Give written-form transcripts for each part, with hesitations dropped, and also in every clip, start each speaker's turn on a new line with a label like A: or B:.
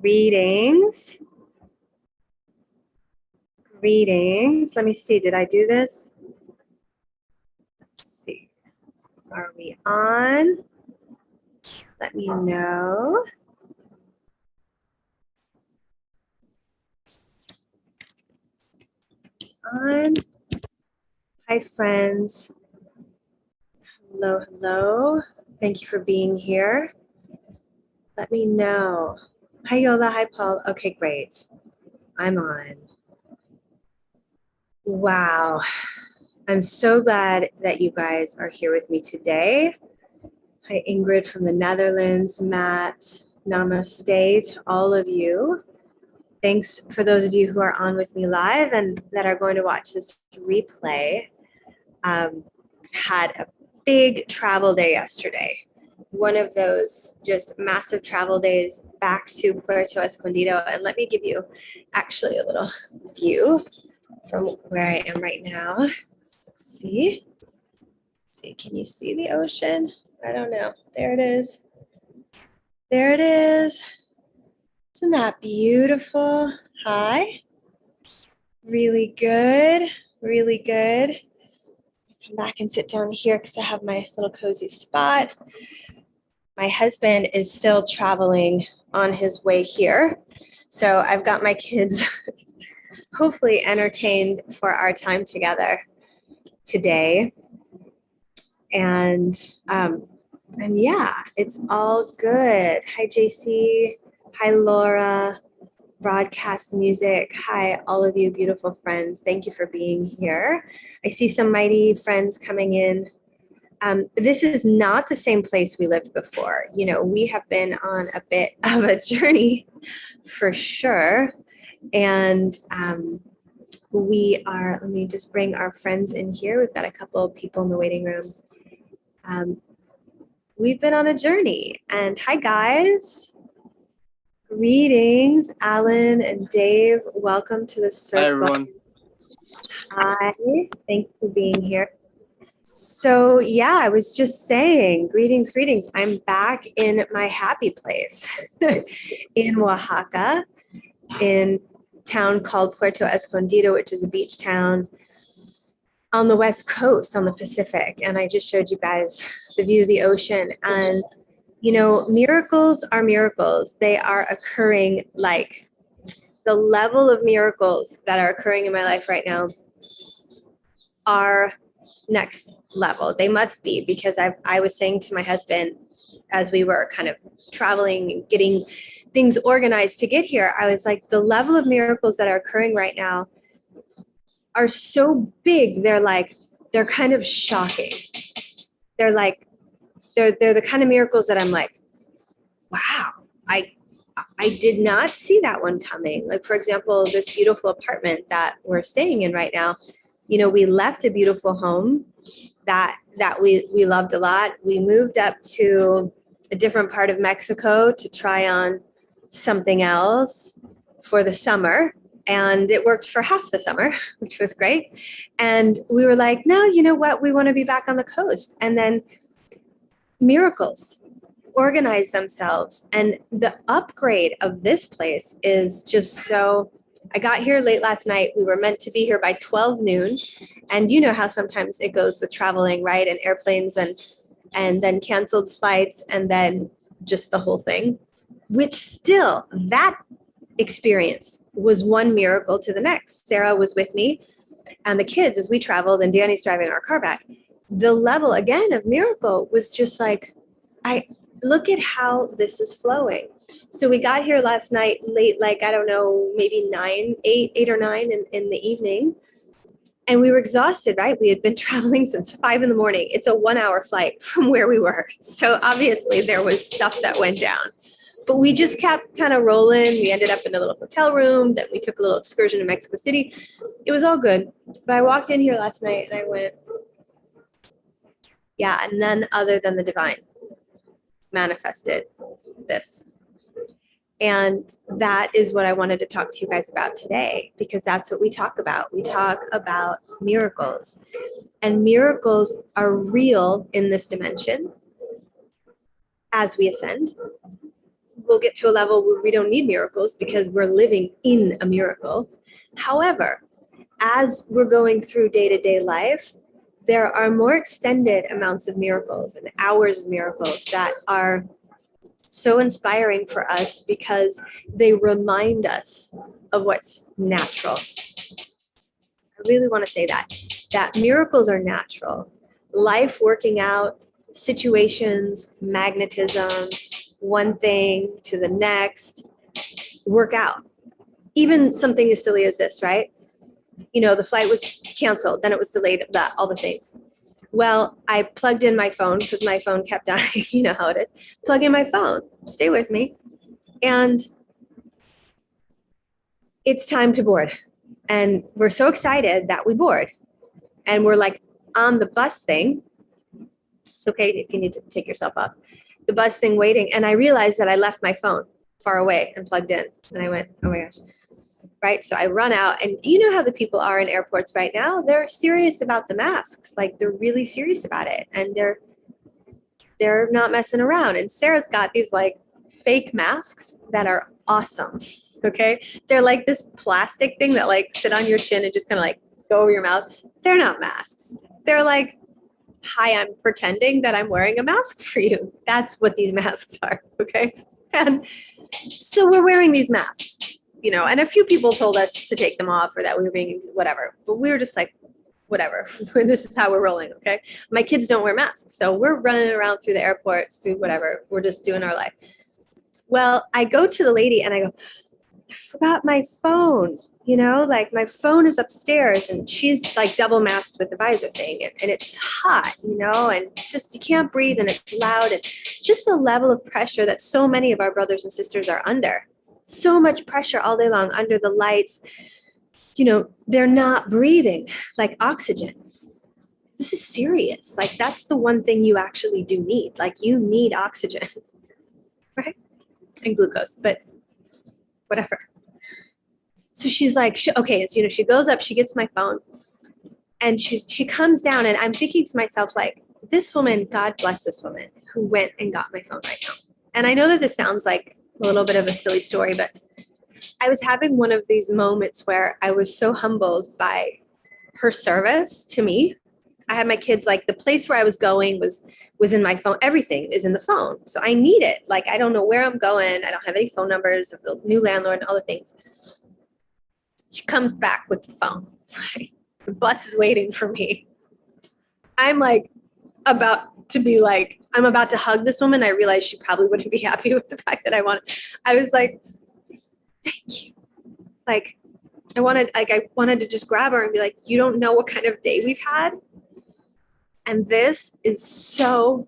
A: Greetings. Greetings. Let me see. Did I do this? Let's see. Are we on? Let me know. On. Hi, friends. Hello, hello. Thank you for being here. Let me know. Hi, Yola. Hi, Paul. Okay, great. I'm on. Wow. I'm so glad that you guys are here with me today. Hi, Ingrid from the Netherlands. Matt, namaste to all of you. Thanks for those of you who are on with me live and that are going to watch this replay. Had a big travel day yesterday. One of those just massive travel days back to Puerto Escondido. And let me give you actually a little view from where I am right now. Let's see. Can you see the ocean? I don't know. There it is. There it is. Isn't that beautiful? Hi. Really good. Really good. Come back and sit down here because I have my little cozy spot. My husband is still traveling on his way here. So I've got my kids hopefully entertained for our time together today. And yeah, it's all good. Hi, JC. Hi, Laura. Broadcast music. Hi, all of you beautiful friends. Thank you for being here. I see some mighty friends coming in. This is not the same place we lived before. You know, we have been on a bit of a journey for sure. And we are, let me just bring our friends in here. We've got a couple of people in the waiting room. We've been on a journey. And hi, guys. Greetings, Alan and Dave. Welcome to the circle.
B: Hi, everyone.
A: Hi, thank you for being here. So yeah, I was just saying, greetings. I'm back in my happy place in Oaxaca, in a town called Puerto Escondido, which is a beach town on the West Coast, on the Pacific. And I just showed you guys the view of the ocean. And you know, miracles are miracles. They are occurring, like the level of miracles that are occurring in my life right now are next level. They must be, because I was saying to my husband as we were kind of traveling and getting things organized to get here, I was like, the level of miracles that are occurring right now are so big. They're kind of shocking. They're the kind of miracles that I'm like, wow, I did not see that one coming. Like, for example, this beautiful apartment that we're staying in right now, you know, we left a beautiful home that we loved a lot. We moved up to a different part of Mexico to try on something else for the summer. And it worked for half the summer, which was great. And we were like, no, you know what? We want to be back on the coast. And then miracles organize themselves. And the upgrade of this place is just so, I got here late last night. We were meant to be here by 12 noon. And you know how sometimes it goes with traveling, right? And airplanes and then canceled flights and then just the whole thing, which still, that experience was one miracle to the next. Sarah was with me and the kids as we traveled, and Danny's driving our car back. The level again of miracle was just like, I look at how this is flowing. So we got here last night late, like, I don't know, maybe 8 or 9 in the evening. And we were exhausted, right? We had been traveling since 5 a.m. It's a 1-hour flight from where we were. So obviously there was stuff that went down. But we just kept kind of rolling. We ended up in a little hotel room. Then we took a little excursion to Mexico City. It was all good. But I walked in here last night and I went, yeah, none other than the divine manifested this. And that is what I wanted to talk to you guys about today, because that's what we talk about. We talk about miracles. And miracles are real in this dimension as we ascend. we'll get to a level where we don't need miracles because we're living in a miracle. However, as we're going through day-to-day life, there are more extended amounts of miracles and hours of miracles that are so inspiring for us because they remind us of what's natural. I really want to say that miracles are natural. Life working out, situations, magnetism, one thing to the next, work out. Even something as silly as this, right? You know, the flight was canceled, then it was delayed, all the things. Well, I plugged in my phone because my phone kept dying. You know how it is. Plug in my phone, stay with me. And it's time to board. And we're so excited that we board. And we're like on the bus thing. It's okay if you need to take yourself off. The bus thing waiting. And I realized that I left my phone far away and plugged in. And I went, oh my gosh. Right? So I run out, and you know how the people are in airports right now. They're serious about the masks. Like, they're really serious about it. And they're not messing around. And Sarah's got these like fake masks that are awesome. Okay. They're like this plastic thing that like sit on your chin and just kind of like go over your mouth. They're not masks. They're like, hi, I'm pretending that I'm wearing a mask for you. That's what these masks are. Okay. And so we're wearing these masks, you know, and a few people told us to take them off or that we were being whatever, but we were just like, whatever, this is how we're rolling. Okay. My kids don't wear masks. So we're running around through the airports, through whatever. We're just doing our life. Well, I go to the lady and I go, I forgot my phone, you know, like my phone is upstairs, and she's like double masked with the visor thing, and it's hot, you know, and it's just, you can't breathe and it's loud, and just the level of pressure that so many of our brothers and sisters are under. So much pressure all day long under the lights, you know, they're not breathing like oxygen. This is serious. Like, that's the one thing you actually do need. Like, you need oxygen, right? And glucose, but whatever. So she's like, okay, so, you know, she goes up, she gets my phone, and she comes down, and I'm thinking to myself, like, this woman, God bless this woman who went and got my phone right now. And I know that this sounds like a little bit of a silly story, but I was having one of these moments where I was so humbled by her service to me. I had my kids, like, the place where I was going was in my phone. Everything is in the phone. So I need it. Like, I don't know where I'm going. I don't have any phone numbers of the new landlord and all the things. She comes back with the phone. The bus is waiting for me. I'm like about to be like, I'm about to hug this woman. I realized she probably wouldn't be happy with the fact that I was like, thank you. Like, I wanted to just grab her and be like, you don't know what kind of day we've had. And this is so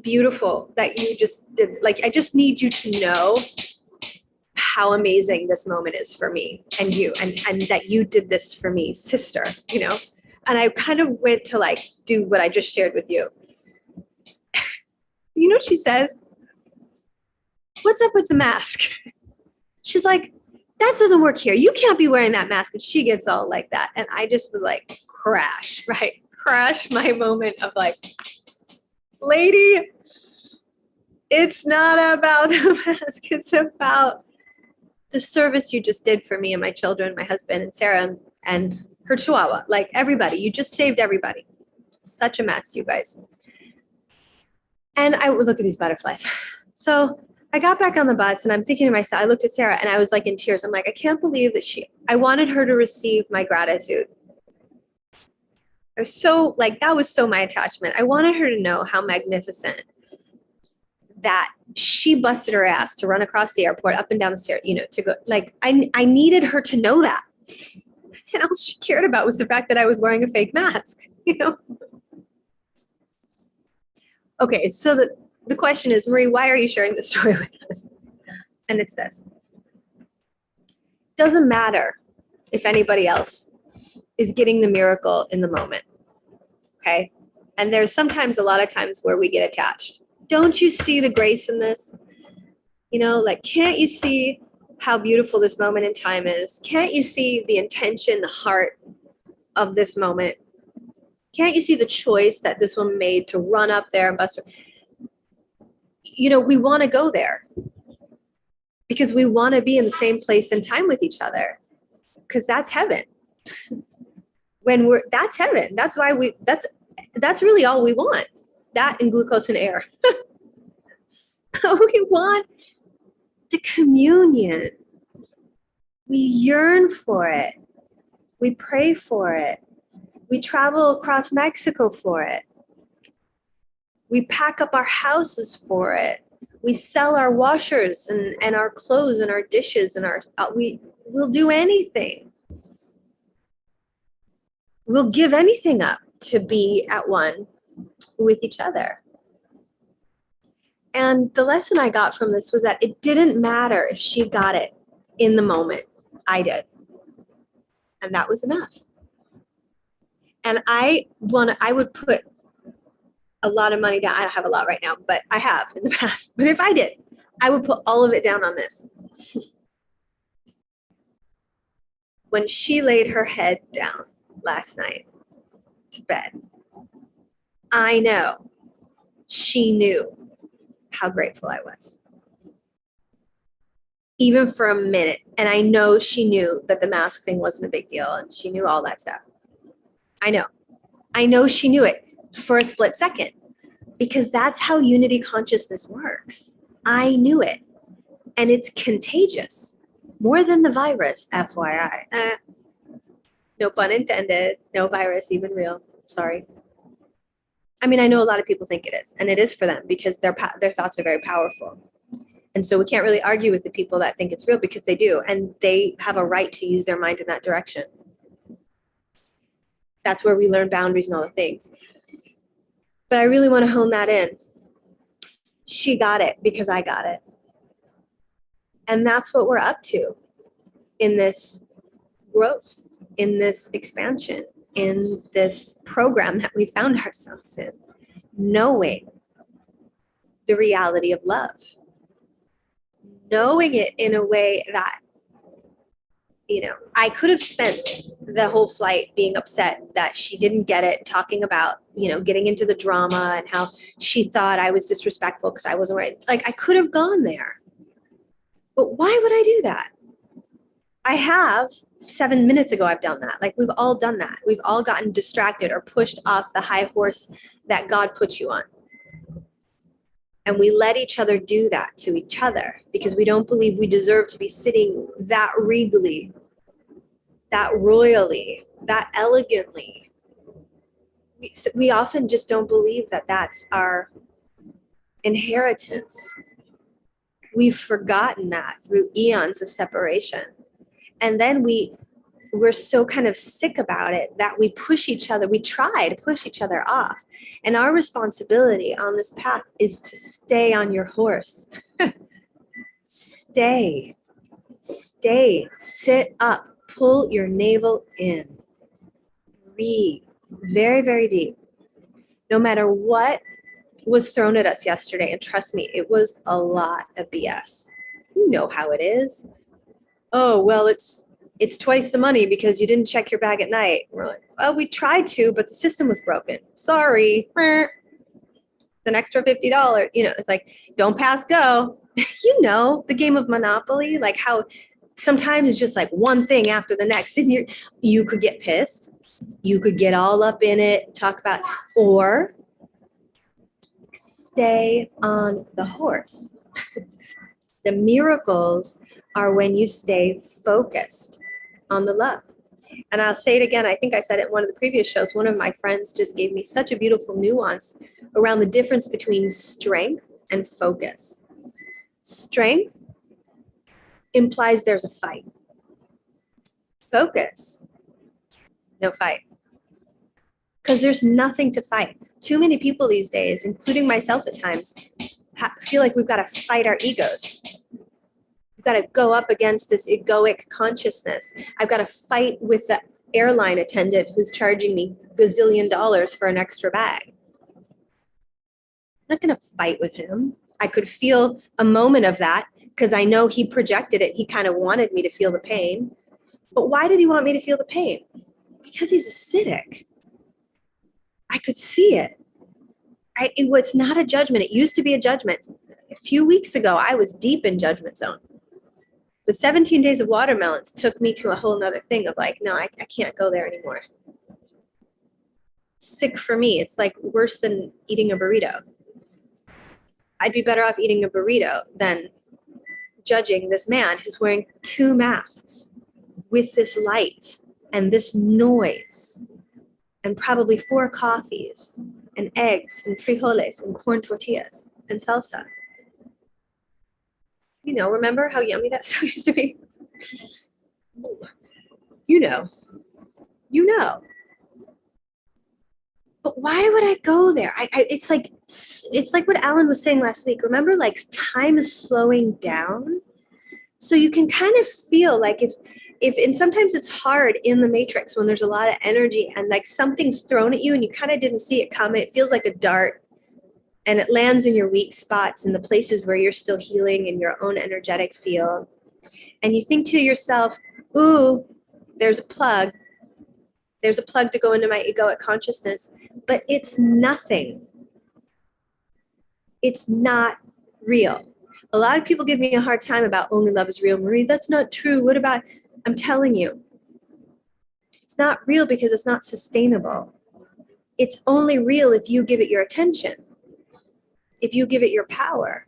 A: beautiful that you just did. Like, I just need you to know how amazing this moment is for me and you, and that you did this for me, sister, you know? And I kind of went to like do what I just shared with you. You know what she says? What's up with the mask? She's like, that doesn't work here. You can't be wearing that mask. And she gets all like that. And I just was like, crash, right? Crash my moment of like, lady, it's not about the mask. It's about the service you just did for me and my children, my husband and Sarah and her chihuahua. Like, everybody, you just saved everybody. Such a mess, you guys. And I would look at these butterflies. So I got back on the bus and I'm thinking to myself, I looked at Sarah and I was like in tears. I'm like, I can't believe that I wanted her to receive my gratitude. I was so like, that was so my attachment. I wanted her to know how magnificent that she busted her ass to run across the airport, up and down the stairs, you know, to go, like, I needed her to know that. And all she cared about was the fact that I was wearing a fake mask, you know? Okay, so the question is, Marie, why are you sharing this story with us? And it's this. Doesn't matter if anybody else is getting the miracle in the moment, okay? And there's sometimes, a lot of times, where we get attached. Don't you see the grace in this? You know, like, can't you see how beautiful this moment in time is? Can't you see the intention, the heart of this moment? Can't you see the choice that this woman made to run up there and bust her? You know, we want to go there. because we want to be in the same place and time with each other, because that's heaven. That's heaven. That's why that's really all we want. That and glucose and air. We want the communion. We yearn for it. We pray for it. We travel across Mexico for it. We pack up our houses for it. We sell our washers and our clothes and our dishes and we'll do anything. We'll give anything up to be at one with each other. And the lesson I got from this was that it didn't matter if she got it in the moment. I did. And that was enough. And I would put a lot of money down. I don't have a lot right now, but I have in the past. But if I did, I would put all of it down on this. When she laid her head down last night to bed, I know she knew how grateful I was. Even for a minute. And I know she knew that the mask thing wasn't a big deal, and she knew all that stuff. I know she knew it for a split second, because that's how unity consciousness works. I knew it, and it's contagious more than the virus, FYI. No pun intended. No virus even real. Sorry. I mean, I know a lot of people think it is, and it is for them because their thoughts are very powerful. And so we can't really argue with the people that think it's real, because they do, and they have a right to use their mind in that direction. That's where we learn boundaries and all the things. But I really want to hone that in. She got it because I got it. And that's what we're up to in this growth, in this expansion, in this program that we found ourselves in, knowing the reality of love, knowing it in a way that, I could have spent the whole flight being upset that she didn't get it, talking about, getting into the drama and how she thought I was disrespectful because I wasn't right. Like, I could have gone there. But why would I do that? I have 7 minutes ago, I've done that. Like, we've all done that. We've all gotten distracted or pushed off the high horse that God puts you on. And we let each other do that to each other because we don't believe we deserve to be sitting that regally, that royally, that elegantly. We often just don't believe that that's our inheritance. We've forgotten that through eons of separation. And then we're so kind of sick about it that we push each other, we try to push each other off. And our responsibility on this path is to stay on your horse. Stay, sit up, pull your navel in. Breathe very, very deep. No matter what was thrown at us yesterday, and trust me, it was a lot of BS. You know how it is. Oh, well, it's twice the money because you didn't check your bag at night. We're like, well, we tried to, but the system was broken. Sorry. It's an extra $50. It's like, don't pass go. The game of Monopoly, like how sometimes it's just like one thing after the next. And you could get pissed. You could get all up in it, talk about, or stay on the horse. The miracles are when you stay focused on the love. And I'll say it again, I think I said it in one of the previous shows, one of my friends just gave me such a beautiful nuance around the difference between strength and focus. Strength implies there's a fight. Focus, no fight. Because there's nothing to fight. Too many people these days, including myself at times, feel like we've got to fight our egos. We've got to go up against this egoic consciousness. I've got to fight with the airline attendant who's charging me gazillion dollars for an extra bag. I'm not going to fight with him. I could feel a moment of that because I know he projected it. He kind of wanted me to feel the pain. But why did he want me to feel the pain? Because he's acidic. I could see it. It was not a judgment. It used to be a judgment. A few weeks ago, I was deep in judgment zone. But 17 days of watermelons took me to a whole nother thing of like, no, I can't go there anymore. Sick for me. It's like worse than eating a burrito. I'd be better off eating a burrito than judging this man who's wearing 2 masks with this light and this noise and probably 4 coffees and eggs and frijoles and corn tortillas and salsa. You know, remember how yummy that stuff used to be? You know. But why would I go there? It's like what Alan was saying last week. Remember, like time is slowing down, so you can kind of feel like if and sometimes it's hard in the matrix when there's a lot of energy and like something's thrown at you and you kind of didn't see it coming. It feels like a dart, and it lands in your weak spots in the places where you're still healing in your own energetic field, and you think to yourself, "Ooh, there's a plug." There's a plug to go into my egoic consciousness, but it's nothing. It's not real. A lot of people give me a hard time about only love is real. Marie, that's not true. What about, I'm telling you, it's not real because it's not sustainable. It's only real if you give it your attention, if you give it your power.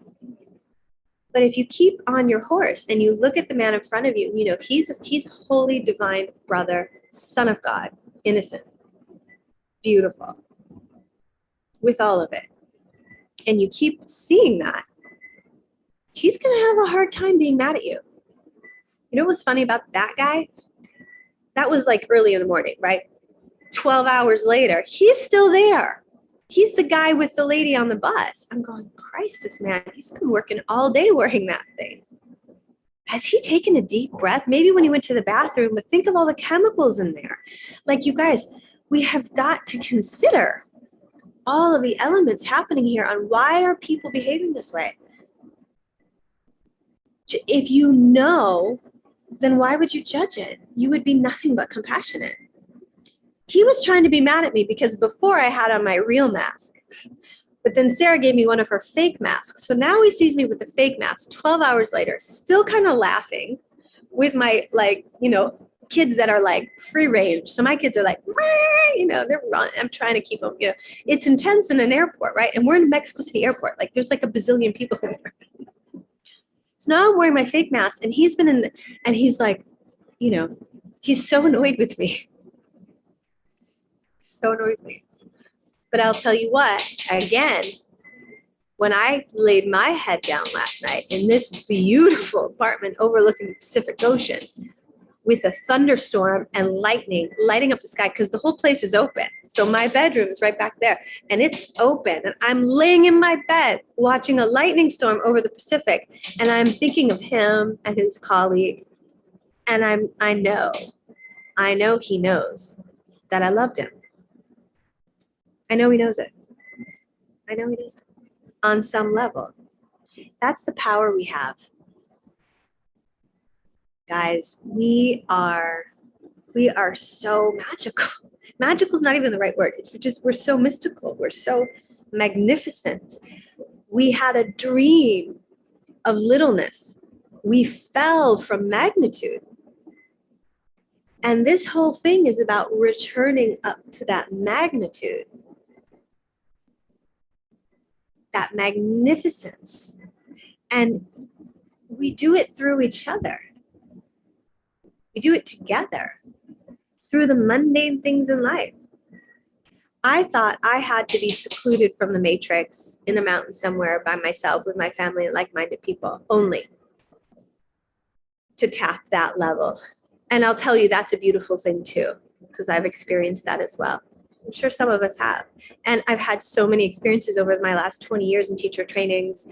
A: But if you keep on your horse and you look at the man in front of you, you know, he's holy, divine brother, son of God, innocent, beautiful, with all of it. And you keep seeing that, he's going to have a hard time being mad at you. You know what's funny about that guy? That was like early in the morning, right? 12 hours later, he's still there. He's the guy with the lady on the bus. I'm going, Christ, this man, he's been working all day wearing that thing. Has he taken a deep breath? Maybe when he went to the bathroom, but think of all the chemicals in there. Like, you guys, we have got to consider all of the elements happening here on why are people behaving this way. If you know, then why would you judge it? You would be nothing but compassionate. He was trying to be mad at me because before I had on my real mask, but then Sarah gave me one of her fake masks. So now he sees me with the fake mask 12 hours later, still kind of laughing with my, like, you know, kids that are like free range. So my kids are like, you know, they're running. I'm trying to keep them, you know, it's intense in an airport, right? And we're in Mexico City airport. Like there's like a bazillion people in there. So now I'm wearing my fake mask and he's been in the, and he's like, you know, he's so annoyed with me. So annoyed with me. But I'll tell you what, again, when I laid my head down last night in this beautiful apartment overlooking the Pacific Ocean with a thunderstorm and lightning lighting up the sky, because the whole place is open. So my bedroom is right back there and it's open. And I'm laying in my bed watching a lightning storm over the Pacific. And I'm thinking of him and his colleague. And I know he knows that I loved him. I know he knows it. I know he knows it on some level. That's the power we have. Guys, we are so magical. Magical is not even the right word. It's just, we're so mystical. We're so magnificent. We had a dream of littleness. We fell from magnitude. And this whole thing is about returning up to that magnitude, that magnificence. And we do it through each other. We do it together through the mundane things in life. I thought I had to be secluded from the matrix in a mountain somewhere by myself with my family and like-minded people only to tap that level. And I'll tell you, that's a beautiful thing too, because I've experienced that as well. I'm sure some of us have. And I've had so many experiences over my last 20 years in teacher trainings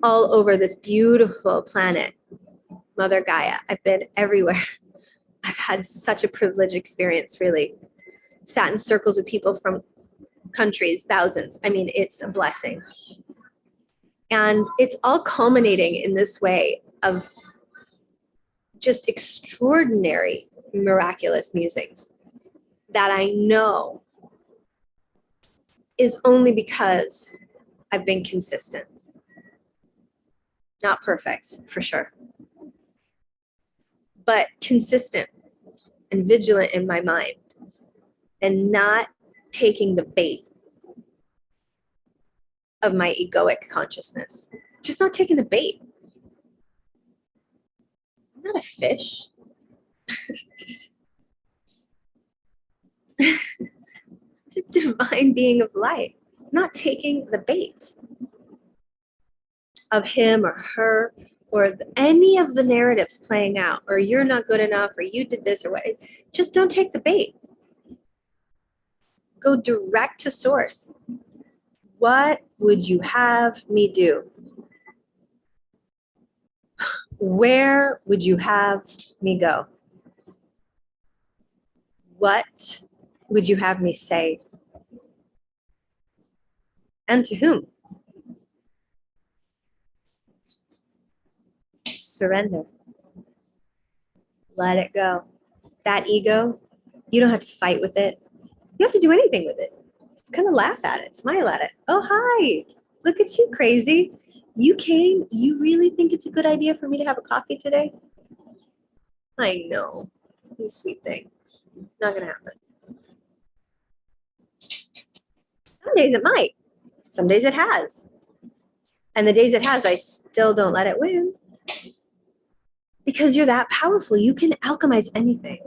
A: all over this beautiful planet, Mother Gaia. I've been everywhere. I've had such a privileged experience, really. Sat in circles of people from countries, thousands. I mean, it's a blessing. And it's all culminating in this way of just extraordinary, miraculous musings that I know is only because I've been consistent. Not perfect, for sure. but consistent and vigilant in my mind and not taking the bait of my egoic consciousness. Just not taking the bait. I'm not a fish. It's a divine being of light. I'm not taking the bait of him or her or any of the narratives playing out, or you're not good enough, or you did this or what. Just don't take the bait. Go direct to source. What would you have me do? Where would you have me go? What would you have me say? And to whom? Surrender. Let it go. That ego, you don't have to fight with it. You don't have to do anything with it. Just kind of laugh at it, smile at it. Oh, hi. Look at you, crazy. You came. You really think it's a good idea for me to have a coffee today? I know. You sweet thing. Not going to happen. Some days it might. Some days it has. And the days it has, I still don't let it win. Because you're that powerful. You can alchemize anything.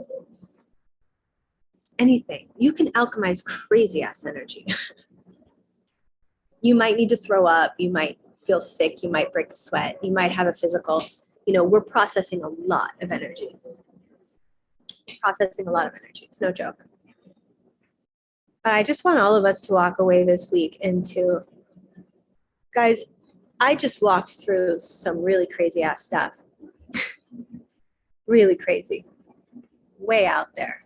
A: Anything. You can alchemize crazy ass energy. You might need to throw up. You might feel sick. You might break a sweat. You might have a physical. We're processing a lot of energy. Processing a lot of energy. It's no joke. But I just want all of us to walk away this week into, guys, I just walked through some really crazy ass stuff. Really crazy. Way out there.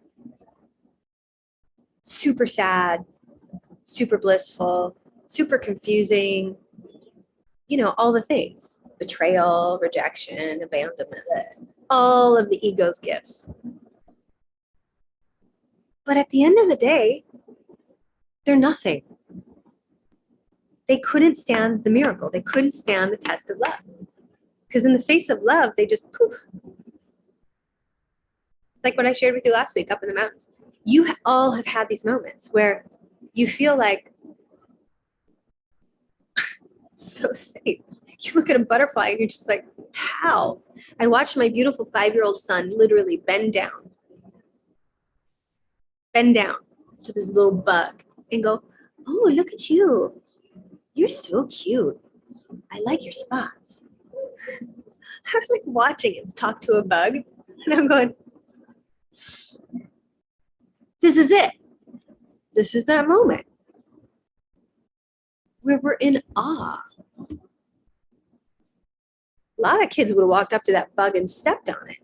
A: Super sad, super blissful, super confusing, all the things. Betrayal, rejection, abandonment, all of the ego's gifts. But at the end of the day, they're nothing. They couldn't stand the miracle. They couldn't stand the test of love. Because in the face of love, they just poof. Like what I shared with you last week up in the mountains. You all have had these moments where you feel like so safe. You look at a butterfly and you're just like, how? I watched my beautiful 5-year-old son literally bend down to this little bug and go, oh, look at you. You're so cute. I like your spots. I was like watching him talk to a bug and I'm going, this is it. This is that moment where we're in awe. A lot of kids would have walked up to that bug and stepped on it.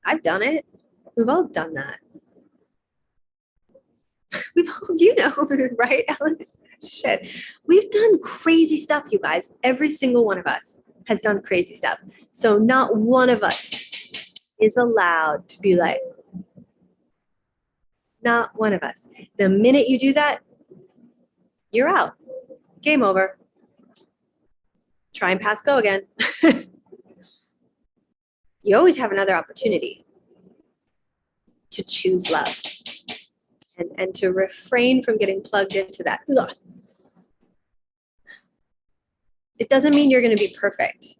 A: I've done it. We've all done that. We've all, right, Ellen? Shit. We've done crazy stuff, you guys. Every single one of us has done crazy stuff. So not one of us is allowed to be like, not one of us. The minute you do that, you're out. Game over. Try and pass go again. You always have another opportunity to choose love and to refrain from getting plugged into that. Ugh. It doesn't mean you're going to be perfect.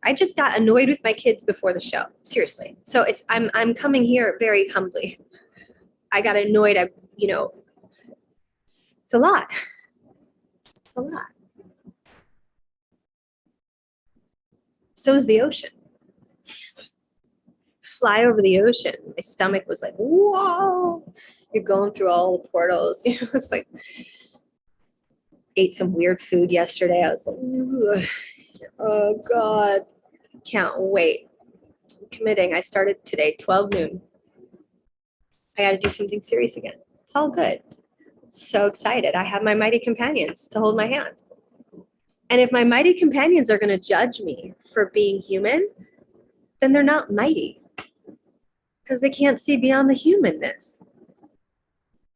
A: I just got annoyed with my kids before the show. Seriously. So I'm coming here very humbly. I got annoyed. It's a lot. It's a lot. So is the ocean. Fly over the ocean. My stomach was like, whoa. You're going through all the portals. It's like, ate some weird food yesterday. I was like, ugh. Oh God, can't wait. I'm committing. I started today, 12 noon. I got to do something serious again. It's all good. So excited. I have my mighty companions to hold my hand. And if my mighty companions are going to judge me for being human, then they're not mighty because they can't see beyond the humanness.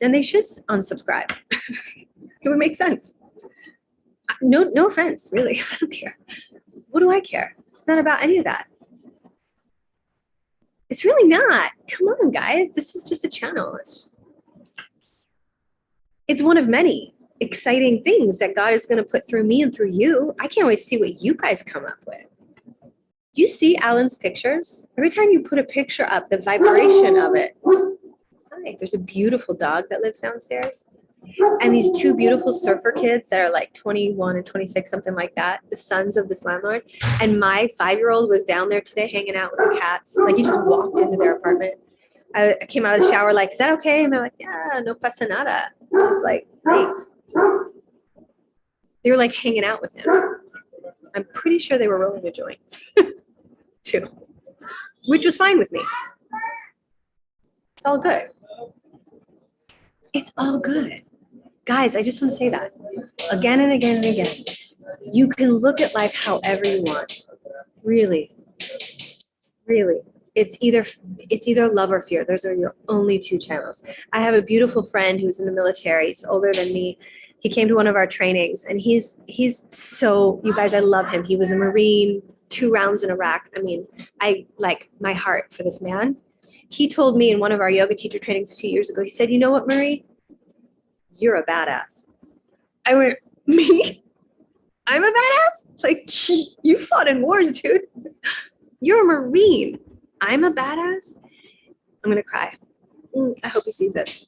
A: Then they should unsubscribe. It would make sense. No offense, really. I don't care. What do I care? It's not about any of that. It's really not. Come on, guys. This is just a channel. It's one of many exciting things that God is going to put through me and through you. I can't wait to see what you guys come up with. Do you see Alan's pictures? Every time you put a picture up, the vibration of it. Hi, there's a beautiful dog that lives downstairs. And these two beautiful surfer kids that are like 21 and 26, something like that, the sons of this landlord. And my 5-year-old was down there today hanging out with the cats. Like, he just walked into their apartment. I came out of the shower like, is that okay? And they're like, yeah, no pasa nada. I was like, thanks. They were like hanging out with him. I'm pretty sure they were rolling a joint too, which was fine with me. It's all good. It's all good. Guys, I just want to say that again and again and again. You can look at life however you want. Really, really. It's either love or fear. Those are your only two channels. I have a beautiful friend who's in the military. He's older than me. He came to one of our trainings, and he's so, you guys, I love him. He was a Marine, 2 rounds in Iraq. I mean, I like my heart for this man. He told me in one of our yoga teacher trainings a few years ago, he said, you know what, Marie? You're a badass. I went, me? I'm a badass? Like, you fought in wars, dude. You're a Marine. I'm a badass? I'm going to cry. I hope he sees this.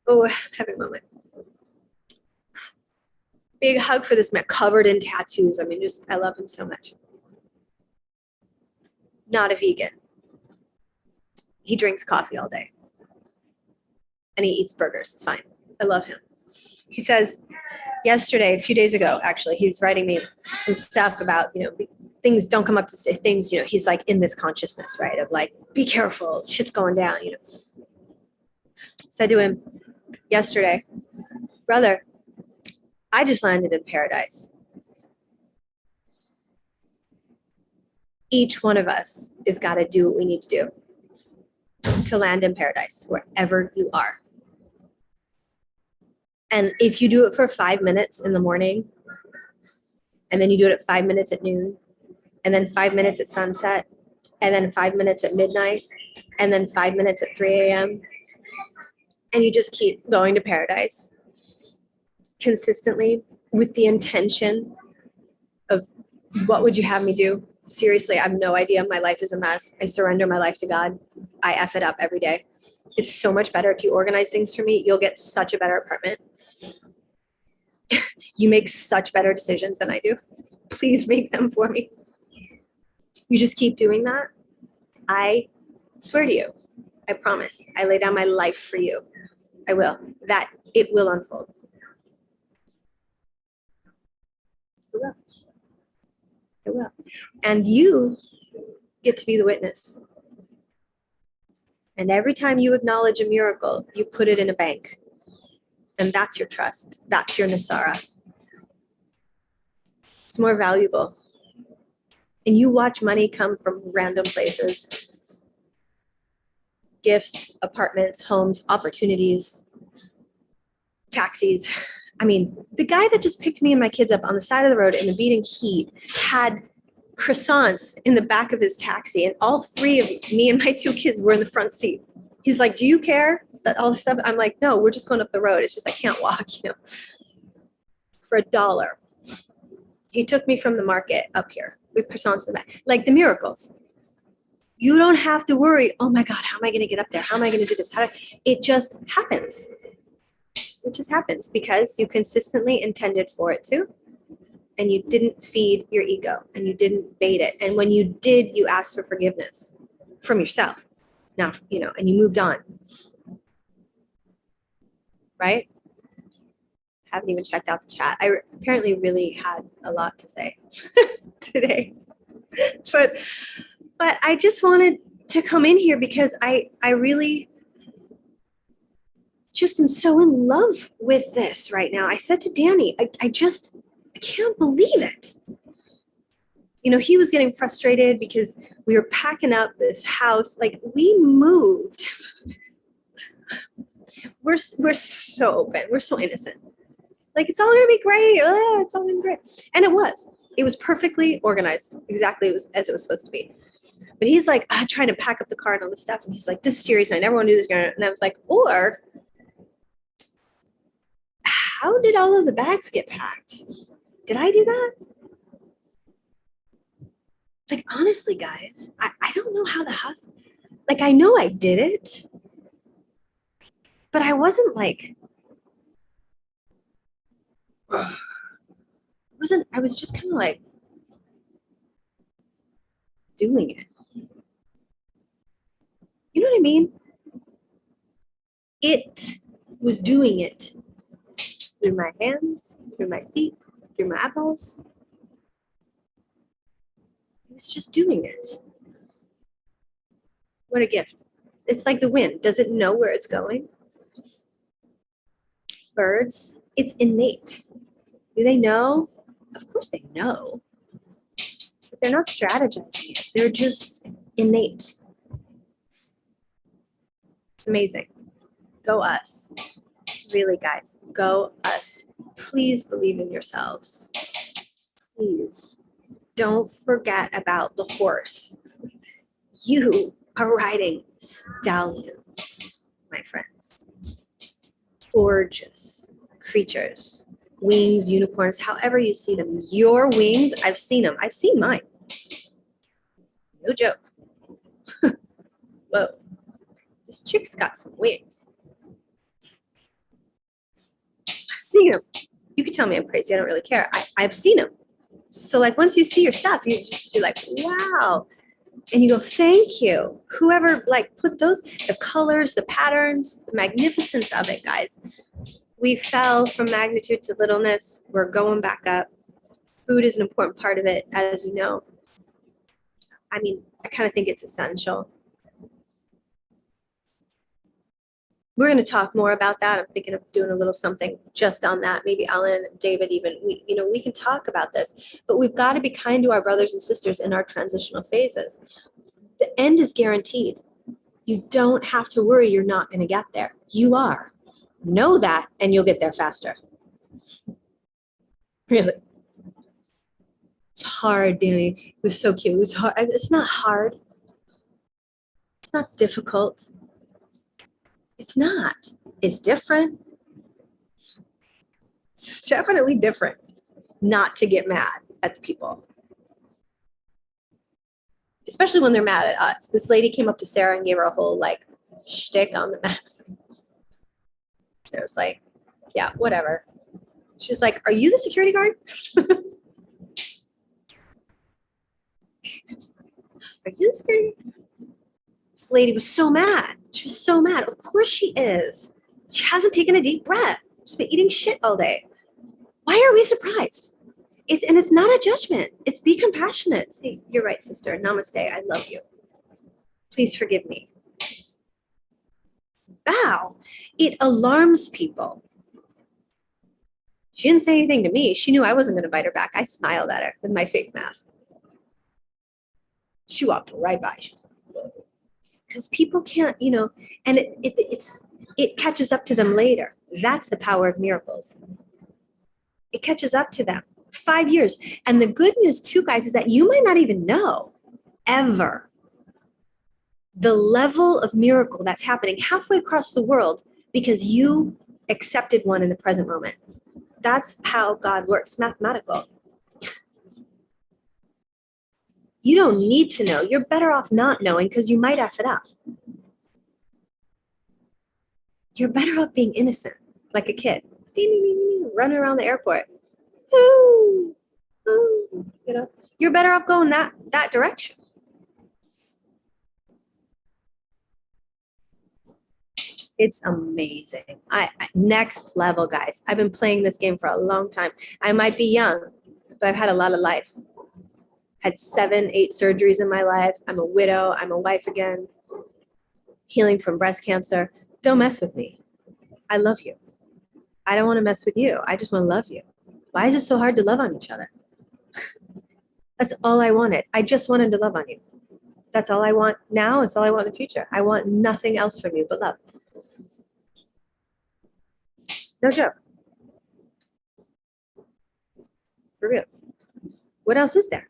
A: Oh, having a moment. Big hug for this man, covered in tattoos. I mean, just, I love him so much. Not a vegan. He drinks coffee all day. And he eats burgers. It's fine. I love him. He says, yesterday, a few days ago, actually, he was writing me some stuff about, things don't come up to say things, he's like in this consciousness, right? Of like, be careful, shit's going down, Said to him yesterday, brother, I just landed in paradise. Each one of us has got to do what we need to do to land in paradise, wherever you are. And if you do it for 5 minutes in the morning, and then you do it at 5 minutes at noon, and then 5 minutes at sunset, and then 5 minutes at midnight, and then 5 minutes at 3 a.m., and you just keep going to paradise consistently with the intention of, what would you have me do? Seriously, I have no idea. My life is a mess. I surrender my life to God. I F it up every day. It's so much better if you organize things for me. You'll get such a better apartment. You make such better decisions than I do. Please make them for me. You just keep doing that. I swear to you, I promise, I lay down my life for you. I will. That it will unfold. It will. It will. And you get to be the witness. And every time you acknowledge a miracle, you put it in a bank. And that's your trust. That's your Nasara. It's more valuable. And you watch money come from random places. Gifts, apartments, homes, opportunities, taxis. I mean, the guy that just picked me and my kids up on the side of the road in the beating heat had croissants in the back of his taxi, and all 3 of me and my 2 kids were in the front seat. He's like, do you care that all this stuff? I'm like, no, we're just going up the road. It's just, I can't walk, for $1. He took me from the market up here with croissants in the back, like the miracles. You don't have to worry, oh my God, how am I going to get up there? How am I going to do this? It just happens. It just happens because you consistently intended for it to, and you didn't feed your ego, and you didn't bait it. And when you did, you asked for forgiveness from yourself. Now, and you moved on. Right? Haven't even checked out the chat. I apparently really had a lot to say today. But I just wanted to come in here because I really just am so in love with this right now. I said to Danny, I can't believe it. He was getting frustrated because we were packing up this house. Like, we moved. We're so open. We're so innocent. Like, it's all going to be great. It's all going to be great. And it was perfectly organized. Exactly as it was supposed to be. But he's like trying to pack up the car and all this stuff. And he's like, this is serious. And I never want to do this again. And I was like, or how did all of the bags get packed? Did I do that? Like, honestly, guys, I don't know how the hustle, like, I know I did it, but I wasn't like, I was just kind of like doing it. You know what I mean? It was doing it through my hands, through my feet, through my eyeballs. It was just doing it. What a gift. It's like the wind. Does it know where it's going? Birds, it's innate. Do they know? Of course they know. But they're not strategizing it. They're just innate. It's amazing. Go us. Really, guys, go us. Please believe in yourselves. Please. Don't forget about the horse. You are riding stallions, my friends. Gorgeous creatures. Wings, unicorns, however you see them. Your wings, I've seen them. I've seen mine. No joke. Whoa. This chick's got some wings. I've seen them. You can tell me I'm crazy. I don't really care. I've seen them. So like once you see your stuff, you just be like, wow. And you go, thank you. Whoever like put those, the colors, the patterns, the magnificence of it, guys. We fell from magnitude to littleness. We're going back up. Food is an important part of it, as you know. I mean, I kind of think it's essential. We're going to talk more about that. I'm thinking of doing a little something just on that. Maybe Ellen, David, even we can talk about this. But we've got to be kind to our brothers and sisters in our transitional phases. The end is guaranteed. You don't have to worry you're not going to get there. You are. Know that, and you'll get there faster. Really. It's hard, Danny. It was so cute. It was hard. It's not hard. It's not difficult. It's not. It's different. It's definitely different not to get mad at the people. Especially when they're mad at us. This lady came up to Sarah and gave her a whole like shtick on the mask. So it was like, yeah, whatever. She's like, are you the security guard? Are you the security guard? This lady was so mad. She was so mad. Of course she is. She hasn't taken a deep breath. She's been eating shit all day. Why are we surprised? It's not a judgment. It's be compassionate. Say, you're right, sister. Namaste. I love you. Please forgive me. Bow. It alarms people. She didn't say anything to me. She knew I wasn't going to bite her back. I smiled at her with my fake mask. She walked right by. She was like, whoa. Because people can't, and it catches up to them later. That's the power of miracles. It catches up to them. 5 years. And the good news too, guys, is that you might not even know ever the level of miracle that's happening halfway across the world because you accepted one in the present moment. That's how God works, mathematical. You don't need to know. You're better off not knowing because you might F it up. You're better off being innocent, like a kid. Running around the airport. Ooh, ooh, you're better off going that direction. It's amazing. Next level, guys. I've been playing this game for a long time. I might be young, but I've had a lot of life. Had 7, 8 surgeries in my life. I'm a widow. I'm a wife again. Healing from breast cancer. Don't mess with me. I love you. I don't want to mess with you. I just want to love you. Why is it so hard to love on each other? That's all I wanted. I just wanted to love on you. That's all I want now. It's all I want in the future. I want nothing else from you but love. No joke. For real. What else is there?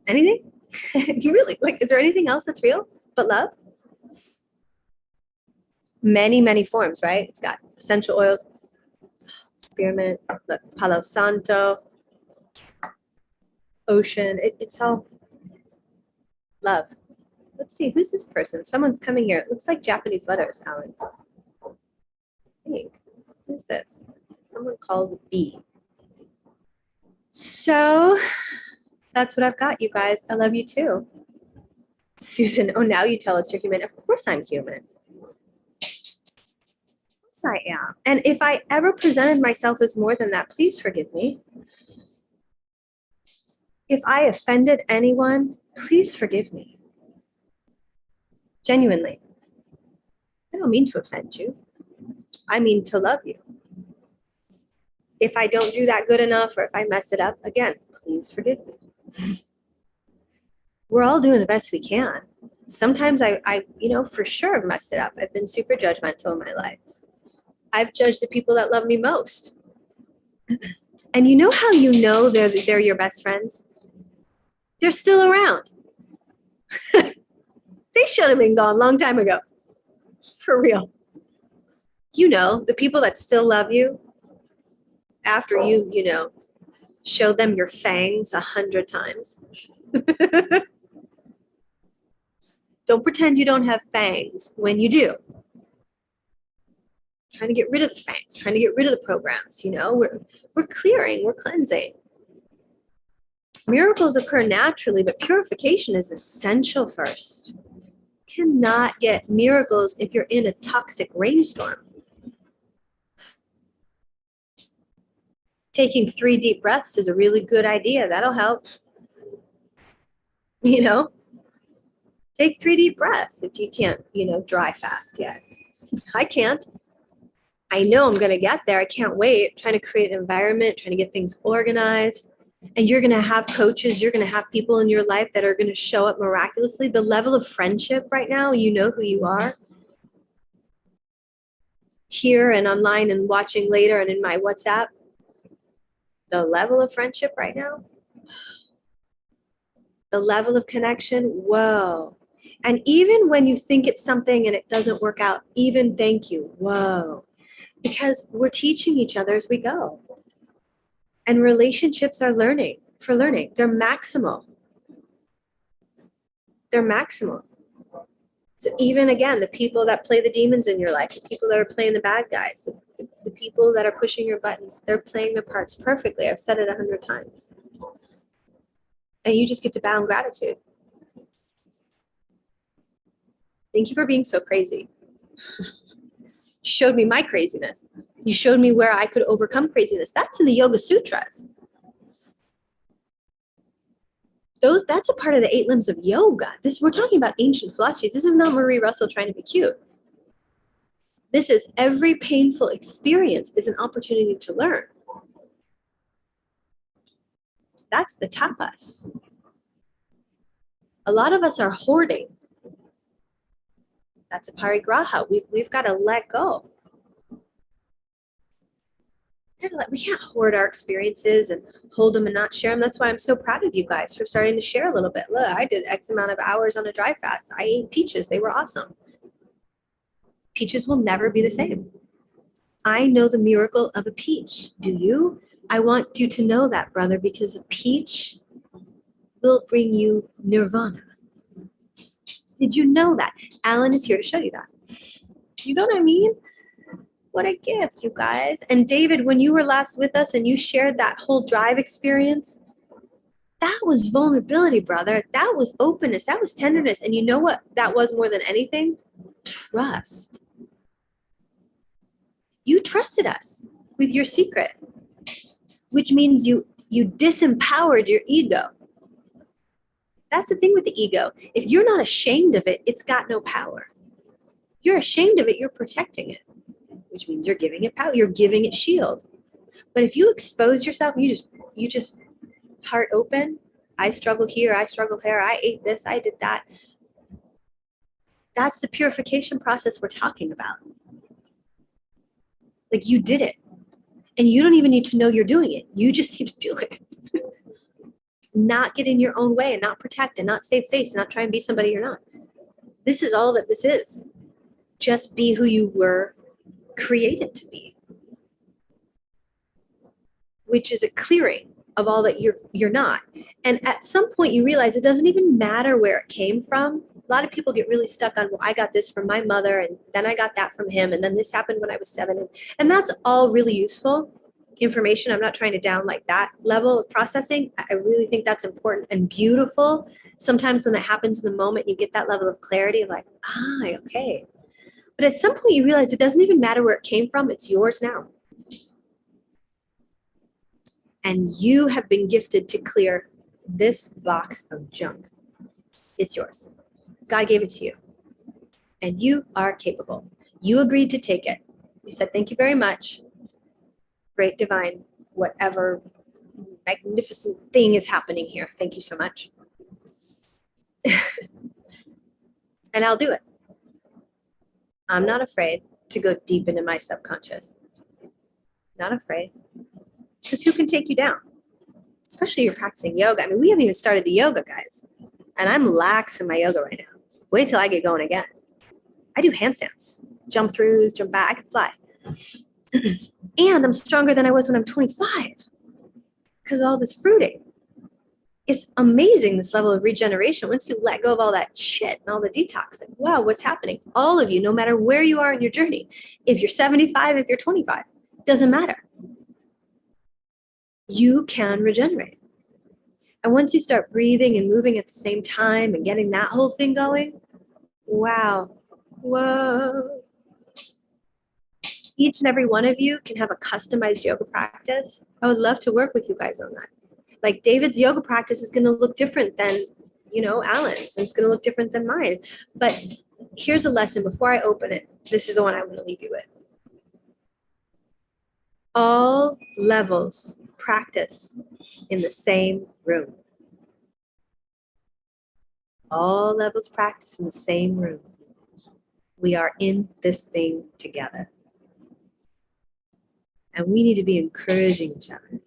A: Anything? You really, like, is there anything else that's real but love? Many, many forms, right? It's got essential oils, spearmint, the Palo Santo, ocean. It's all love. Let's see, who's this person? Someone's coming here. It looks like Japanese letters, Alan. I think. Who's this? Someone called B. So that's what I've got, you guys. I love you too. Susan, oh, now you tell us you're human. Of course I'm human. Of course I am. And if I ever presented myself as more than that, please forgive me. If I offended anyone, please forgive me. Genuinely. I don't mean to offend you. I mean to love you. If I don't do that good enough, or if I mess it up, again, please forgive me. We're all doing the best we can. Sometimes I, for sure have messed it up. I've been super judgmental in my life. I've judged the people that love me most. And you know how you know they're your best friends? They're still around. They should have been gone a long time ago. For real. You know, the people that still love you after you, show them your fangs 100 times. Don't pretend you don't have fangs when you do. Trying to get rid of the fangs, trying to get rid of the programs, we're clearing, we're cleansing. Miracles occur naturally, but purification is essential first. You cannot get miracles if you're in a toxic rainstorm. Taking 3 deep breaths is a really good idea. That'll help. Take 3 deep breaths if you can't, dry fast yet. I can't. I know I'm going to get there. I can't wait. Trying to create an environment, trying to get things organized. And you're going to have coaches, you're going to have people in your life that are going to show up miraculously. The level of friendship right now, you know who you are. Here and online and watching later and in my WhatsApp. The level of friendship right now. The level of connection, whoa. And even when you think it's something and it doesn't work out, even thank you, whoa. Because we're teaching each other as we go. And relationships are learning. They're maximal. So even again, the people that play the demons in your life, the people that are playing the bad guys, the people that are pushing your buttons, they're playing their parts perfectly. I've said it 100 times. And you just get to bow in gratitude. Thank you for being so crazy. You showed me my craziness. You showed me where I could overcome craziness. That's in the Yoga Sutras. That's a part of the 8 limbs of yoga. We're talking about ancient philosophies. This is not Marie Russell trying to be cute. This is every painful experience is an opportunity to learn. That's the tapas. A lot of us are hoarding. That's a parigraha. We've got to let go. We can't hoard our experiences and hold them and not share them. That's why I'm so proud of you guys for starting to share a little bit. Look, I did X amount of hours on a dry fast. I ate peaches. They were awesome. Peaches will never be the same. I know the miracle of a peach. Do you? I want you to know that, brother, because a peach will bring you nirvana. Did you know that? Alan is here to show you that. You know what I mean? What a gift, you guys. And David, when you were last with us and you shared that whole drive experience, that was vulnerability, brother. That was openness. That was tenderness. And you know what that was more than anything? Trust. You trusted us with your secret, which means you disempowered your ego. That's the thing with the ego. If you're not ashamed of it, it's got no power. You're ashamed of it, you're protecting it, which means you're giving it power, you're giving it shield. But if you expose yourself, you just heart open, I struggle here, I struggle there, I ate this, I did that. That's the purification process we're talking about. Like, you did it. And you don't even need to know you're doing it. You just need to do it. not get in your own way and not protect and not save face and not try and be somebody you're not. This is all that this is. Just be who you were created to be, which is a clearing of all that you're not. And at some point you realize it doesn't even matter where it came from. A lot of people get really stuck on, well, I got this from my mother, and then I got that from him, and then this happened when I was 7. And that's all really useful information. I'm not trying to down like that level of processing. I really think that's important and beautiful. Sometimes when that happens in the moment, you get that level of clarity of like, okay. But at some point you realize it doesn't even matter where it came from. It's yours now. And you have been gifted to clear this box of junk. It's yours. God gave it to you. And you are capable. You agreed to take it. You said, thank you very much. Great divine, whatever magnificent thing is happening here. Thank you so much. And I'll do it. I'm not afraid to go deep into my subconscious. Not afraid. Because who can take you down? Especially you're practicing yoga. I mean, we haven't even started the yoga, guys. And I'm lax in my yoga right now. Wait till I get going again. I do handstands, jump throughs, jump back, I can fly. And I'm stronger than I was when I'm 25 because of all this fruiting. It's amazing, this level of regeneration. Once you let go of all that shit and all the detox, like, wow, what's happening? All of you, no matter where you are in your journey, if you're 75, if you're 25, doesn't matter. You can regenerate. And once you start breathing and moving at the same time and getting that whole thing going, wow, whoa. Each and every one of you can have a customized yoga practice. I would love to work with you guys on that. Like David's yoga practice is going to look different than, Alan's, and it's going to look different than mine. But here's a lesson before I open it. This is the one I want to leave you with. All levels practice in the same room. All levels practice in the same room. We are in this thing together. And we need to be encouraging each other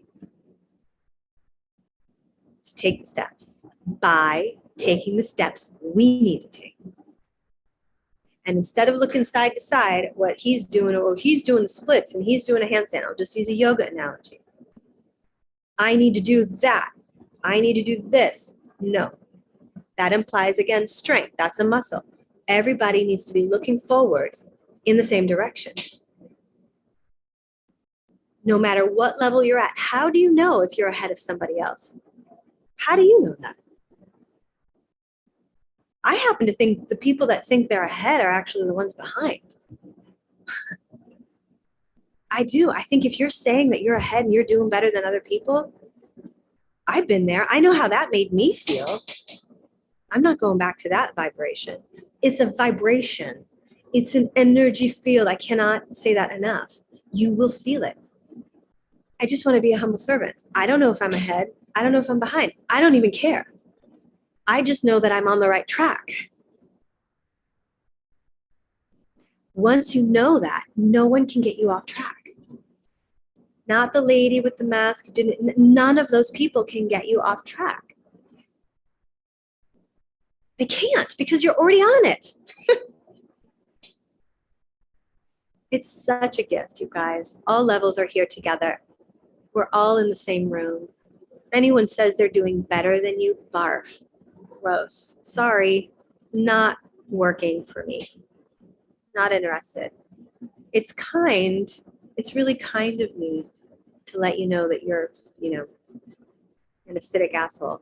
A: to take the steps by taking the steps we need to take. And instead of looking side to side at what he's doing, or he's doing the splits and he's doing a handstand, I'll just use a yoga analogy. I need to do that. I need to do this. No. That implies, again, strength. That's a muscle. Everybody needs to be looking forward in the same direction. No matter what level you're at, how do you know if you're ahead of somebody else? How do you know that? I happen to think the people that think they're ahead are actually the ones behind. I do. I think if you're saying that you're ahead and you're doing better than other people, I've been there. I know how that made me feel. I'm not going back to that vibration. It's a vibration. It's an energy field. I cannot say that enough. You will feel it. I just want to be a humble servant. I don't know if I'm ahead. I don't know if I'm behind. I don't even care. I just know that I'm on the right track. Once you know that, no one can get you off track. Not the lady with the mask. None of those people can get you off track. They can't because you're already on it. It's such a gift, you guys. All levels are here together. We're all in the same room. Anyone says they're doing better than you, barf. Gross. Sorry, not working for me. Not interested. It's really kind of me to let you know that you're, an acidic asshole.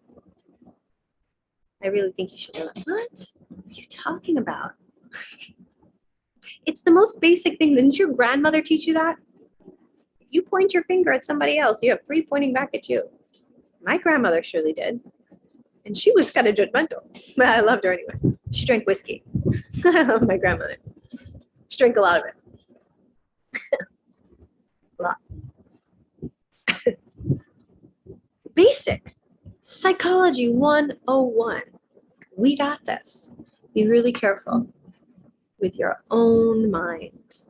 A: I really think you should know that. What are you talking about? It's the most basic thing. Didn't your grandmother teach you that? You point your finger at somebody else, you have 3 pointing back at you. My grandmother surely did. And she was kind of judgmental. I loved her anyway. She drank whiskey. I love my grandmother. She drank a lot of it. A lot. Basic. Psychology 101. We got this. Be really careful with your own mind.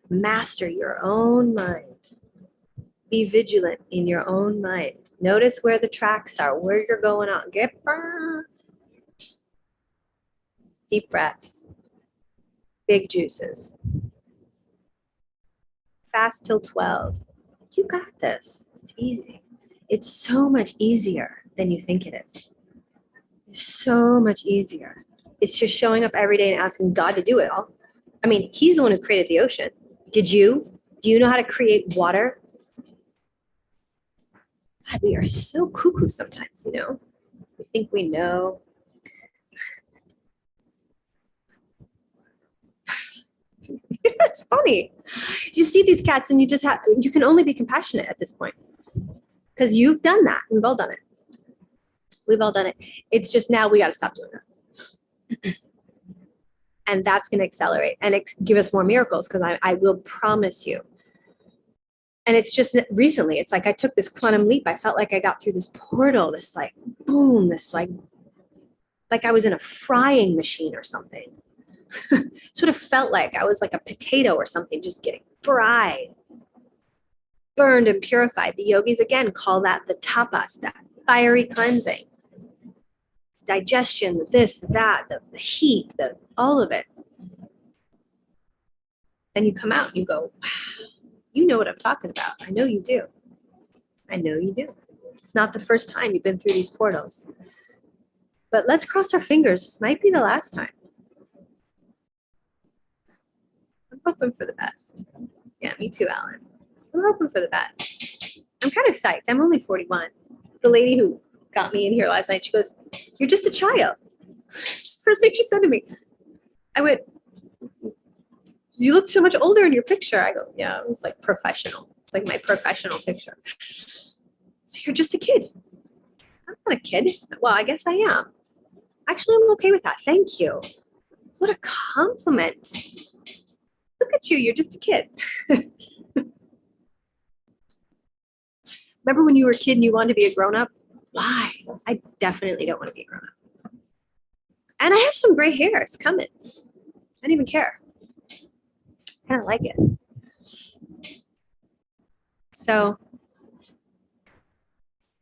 A: Master your own mind. Be vigilant in your own mind. Notice where the tracks are, where you're going on. Get deep breaths, big juices. Fast till 12. You got this. It's easy. It's so much easier than you think it is. It's so much easier. It's just showing up every day and asking God to do it all. I mean, he's the one who created the ocean. Did you? Do you know how to create water? God, we are so cuckoo sometimes, you know? We think we know. It's funny. You see these cats and you can only be compassionate at this point because you've done that. We've all done it. We've all done it. It's just now we got to stop doing it. And that's going to accelerate and give us more miracles because I will promise you. And it's just recently, it's like I took this quantum leap. I felt like I got through this portal, this like boom, this like I was in a frying machine or something. That's what it felt like. I was like a potato or something, just getting fried, burned and purified. The yogis, again, call that the tapas, that fiery cleansing. Digestion, this, that, the heat, all of it. Then you come out and you go, wow, you know what I'm talking about. I know you do. I know you do. It's not the first time you've been through these portals. But let's cross our fingers. This might be the last time. I'm hoping for the best. Yeah, me too, Alan. I'm hoping for the best. I'm kind of psyched. I'm only 41. The lady who got me in here last night, she goes, "You're just a child." First thing she said to me. I went, "You look so much older in your picture." I go, "Yeah, it was like professional. It's like my professional picture." "So you're just a kid." "I'm not a kid." "Well, I guess I am." "Actually, I'm okay with that. Thank you." What a compliment. Look at you. You're just a kid. Remember when you were a kid and you wanted to be a grown-up? Why? I definitely don't want to be a grown-up. And I have some gray hair. It's coming. I don't even care. I kind of like it. So,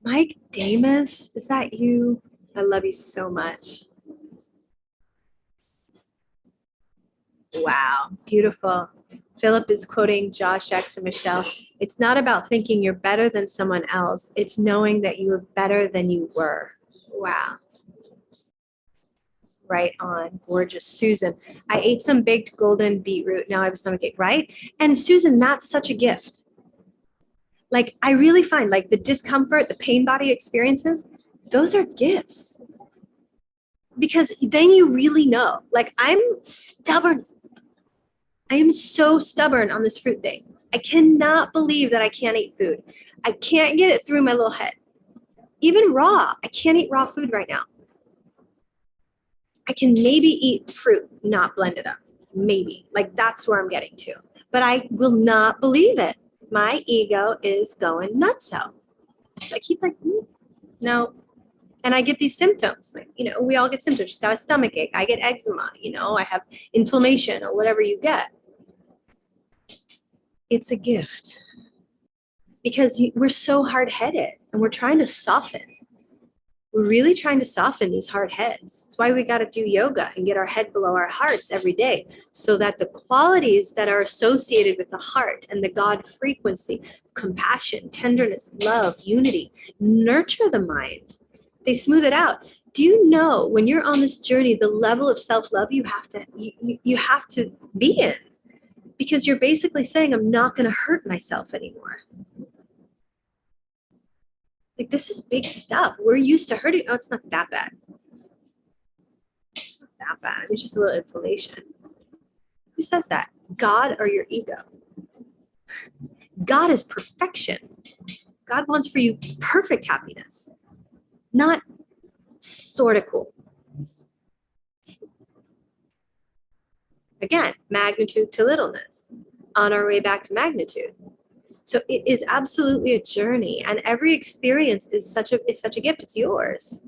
A: Mike Damus, is that you? I love you so much. Wow, beautiful. Philip is quoting Josh X and Michelle. It's not about thinking you're better than someone else. It's knowing that you were better than you were. Wow. Right on. Gorgeous. Susan, I ate some baked golden beetroot. Now I have a stomachache, right? And Susan, that's such a gift. Like, I really find like the discomfort, the pain body experiences, those are gifts. Because then you really know. Like, I'm stubborn. I am so stubborn on this fruit thing. I cannot believe that I can't eat food. I can't get it through my little head. Even raw. I can't eat raw food right now. I can maybe eat fruit, not blend it up. Maybe. Like, that's where I'm getting to. But I will not believe it. My ego is going nutso. So I keep like, no. And I get these symptoms. Like, you know, we all get symptoms. Just got a stomach ache. I get eczema. You know, I have inflammation or whatever you get. It's a gift. Because we're so hard-headed and we're trying to soften. We're really trying to soften these hard heads. That's why we got to do yoga and get our head below our hearts every day so that the qualities that are associated with the heart and the God frequency, compassion, tenderness, love, unity, nurture the mind. They smooth it out. Do you know when you're on this journey, the level of self-love you have to be in? Because you're basically saying, I'm not going to hurt myself anymore. Like, this is big stuff. We're used to hurting. Oh, it's not that bad. It's not that bad. It's just a little inflammation. Who says that? God or your ego? God is perfection. God wants for you perfect happiness, not sort of cool. Again, magnitude to littleness, on our way back to magnitude. So it is absolutely a journey, and every experience is such a gift. It's yours.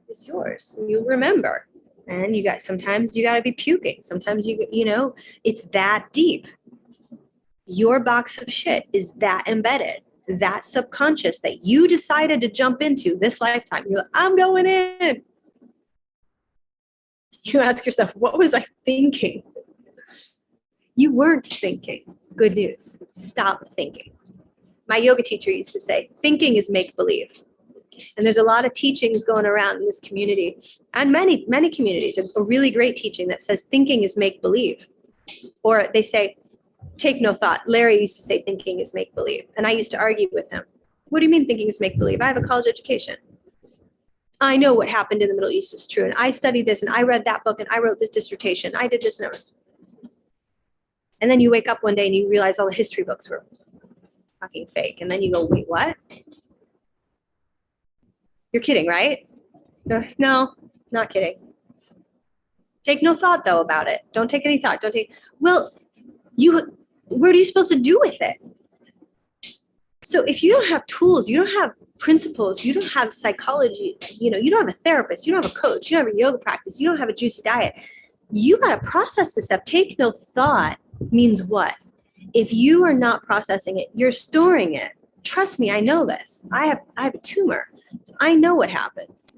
A: It's yours. And you remember. And sometimes you got to be puking. Sometimes it's that deep. Your box of shit is that embedded. that subconscious that you decided to jump into this lifetime, you're like, I'm going in. You ask yourself, what was I thinking? You weren't thinking. Good news. Stop thinking. My yoga teacher used to say, thinking is make-believe. And there's a lot of teachings going around in this community and many, many communities, a really great teaching that says thinking is make-believe. Or they say, take no thought. Larry used to say thinking is make-believe. And I used to argue with him. What do you mean thinking is make-believe? I have a college education. I know what happened in the Middle East is true. And I studied this and I read that book and I wrote this dissertation. I did this and everything. And then you wake up one day and you realize all the history books were fucking fake. And then you go, wait, what? You're kidding, right? No, not kidding. Take no thought though about it. Don't take any thought. Well, what are you supposed to do with it? So if you don't have tools, you don't have principles, you don't have psychology, you don't have a therapist, you don't have a coach, you don't have a yoga practice, you don't have a juicy diet, you got to process this stuff. Take no thought means what? If you are not processing it, you're storing it. Trust me, I know this. I have a tumor, so I know what happens.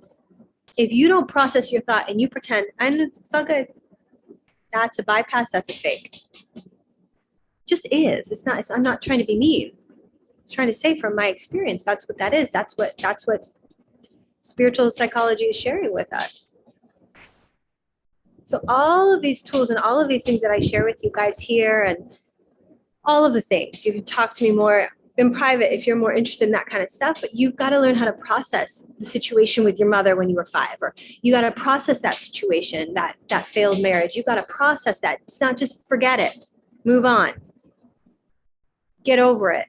A: If you don't process your thought and you pretend, it's not good, that's a bypass, that's a fake. Just is. It's not. I'm not trying to be mean. I'm trying to say from my experience, that's what that is. That's what spiritual psychology is sharing with us. So all of these tools and all of these things that I share with you guys here, and all of the things, you can talk to me more in private if you're more interested in that kind of stuff, but you've got to learn how to process the situation with your mother when you were 5, or you got to process that situation, that failed marriage. You got to process that. It's not just forget it, move on, get over it.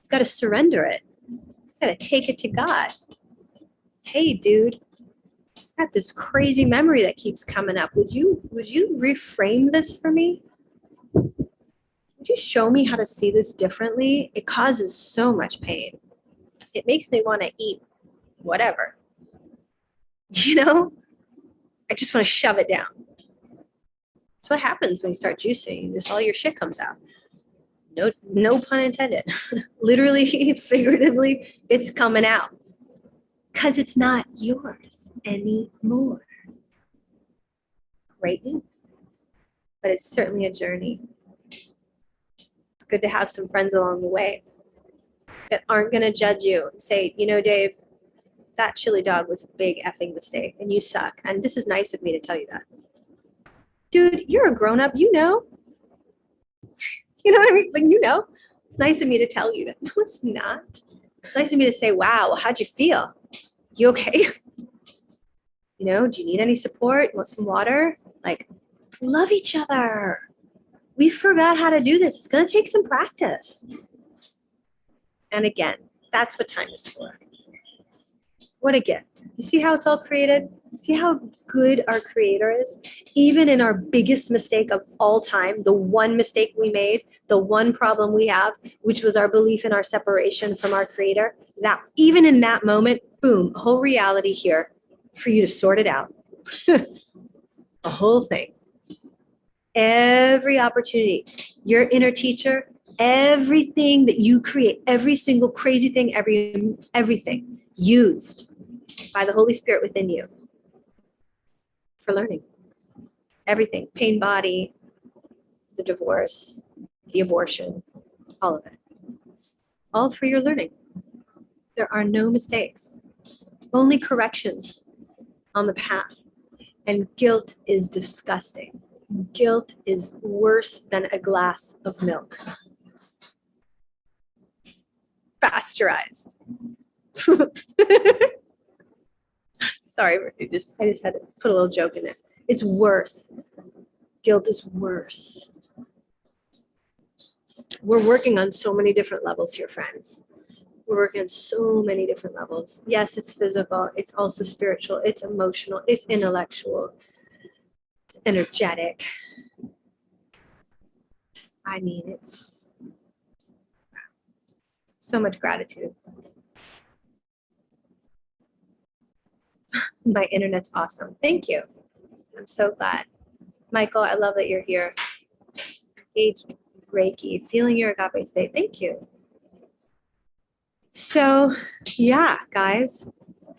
A: You got to surrender it. You got to take it to God. Hey, dude, I got this crazy memory that keeps coming up. Would you reframe this for me? Would you show me how to see this differently? It causes so much pain. It makes me want to eat whatever. I just want to shove it down. That's what happens when you start juicing. Just all your shit comes out. No pun intended. Literally, figuratively, it's coming out. Because it's not yours anymore. Great news. But it's certainly a journey. It's good to have some friends along the way that aren't going to judge you and say, Dave, that chili dog was a big effing mistake and you suck. And this is nice of me to tell you that. Dude, you're a grown-up, You know what I mean? Like, it's nice of me to tell you that. No, it's not. It's nice of me to say, wow, how'd you feel? You okay? Do you need any support? You want some water? Like, love each other. We forgot how to do this. It's going to take some practice. And again, that's what time is for. What a gift. You see how it's all created? See how good our Creator is? Even in our biggest mistake of all time, the one mistake we made, the one problem we have, which was our belief in our separation from our Creator, that even in that moment, boom, a whole reality here for you to sort it out. The whole thing. Every opportunity, your inner teacher, everything that you create, every single crazy thing, everything used by the Holy Spirit within you for learning. Everything, pain body, the divorce, the abortion, all of it. All for your learning. There are no mistakes, only corrections on the path. And guilt is disgusting. Guilt is worse than a glass of milk. Pasteurized. Sorry, I just had to put a little joke in there. It's worse. Guilt is worse. We're working on so many different levels here, friends. We're working on so many different levels. Yes, it's physical. It's also spiritual. It's emotional. It's intellectual. It's energetic. I mean, it's so much gratitude. My internet's awesome. Thank you. I'm so glad. Michael, I love that you're here. Engaged Reiki, feeling your agape state. Thank you. So yeah, guys,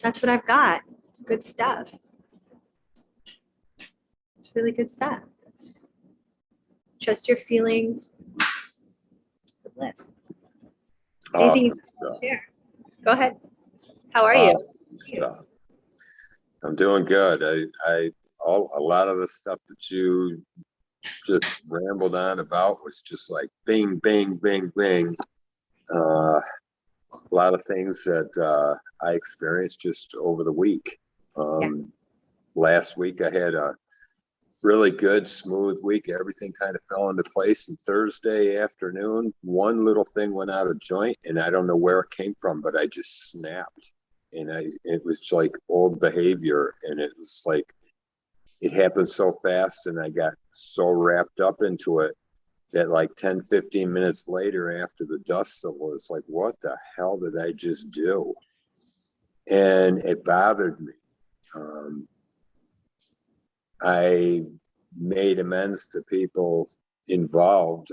A: that's what I've got. It's good stuff. It's really good stuff. Trust your feelings. The bliss. Anything you want to share? Go ahead. How are you?
B: I'm doing good. A lot of the stuff that you just rambled on about was just like bing, bing, bing, bing. A lot of things that I experienced just over the week. Last week I had a really good, smooth week. Everything kind of fell into place. And Thursday afternoon, one little thing went out of joint, and I don't know where it came from, but I just snapped. And it was like old behavior, and it was like it happened so fast, and I got so wrapped up into it that like 10, 15 minutes later, after the dust settled, it's like, what the hell did I just do? And it bothered me. I made amends to people involved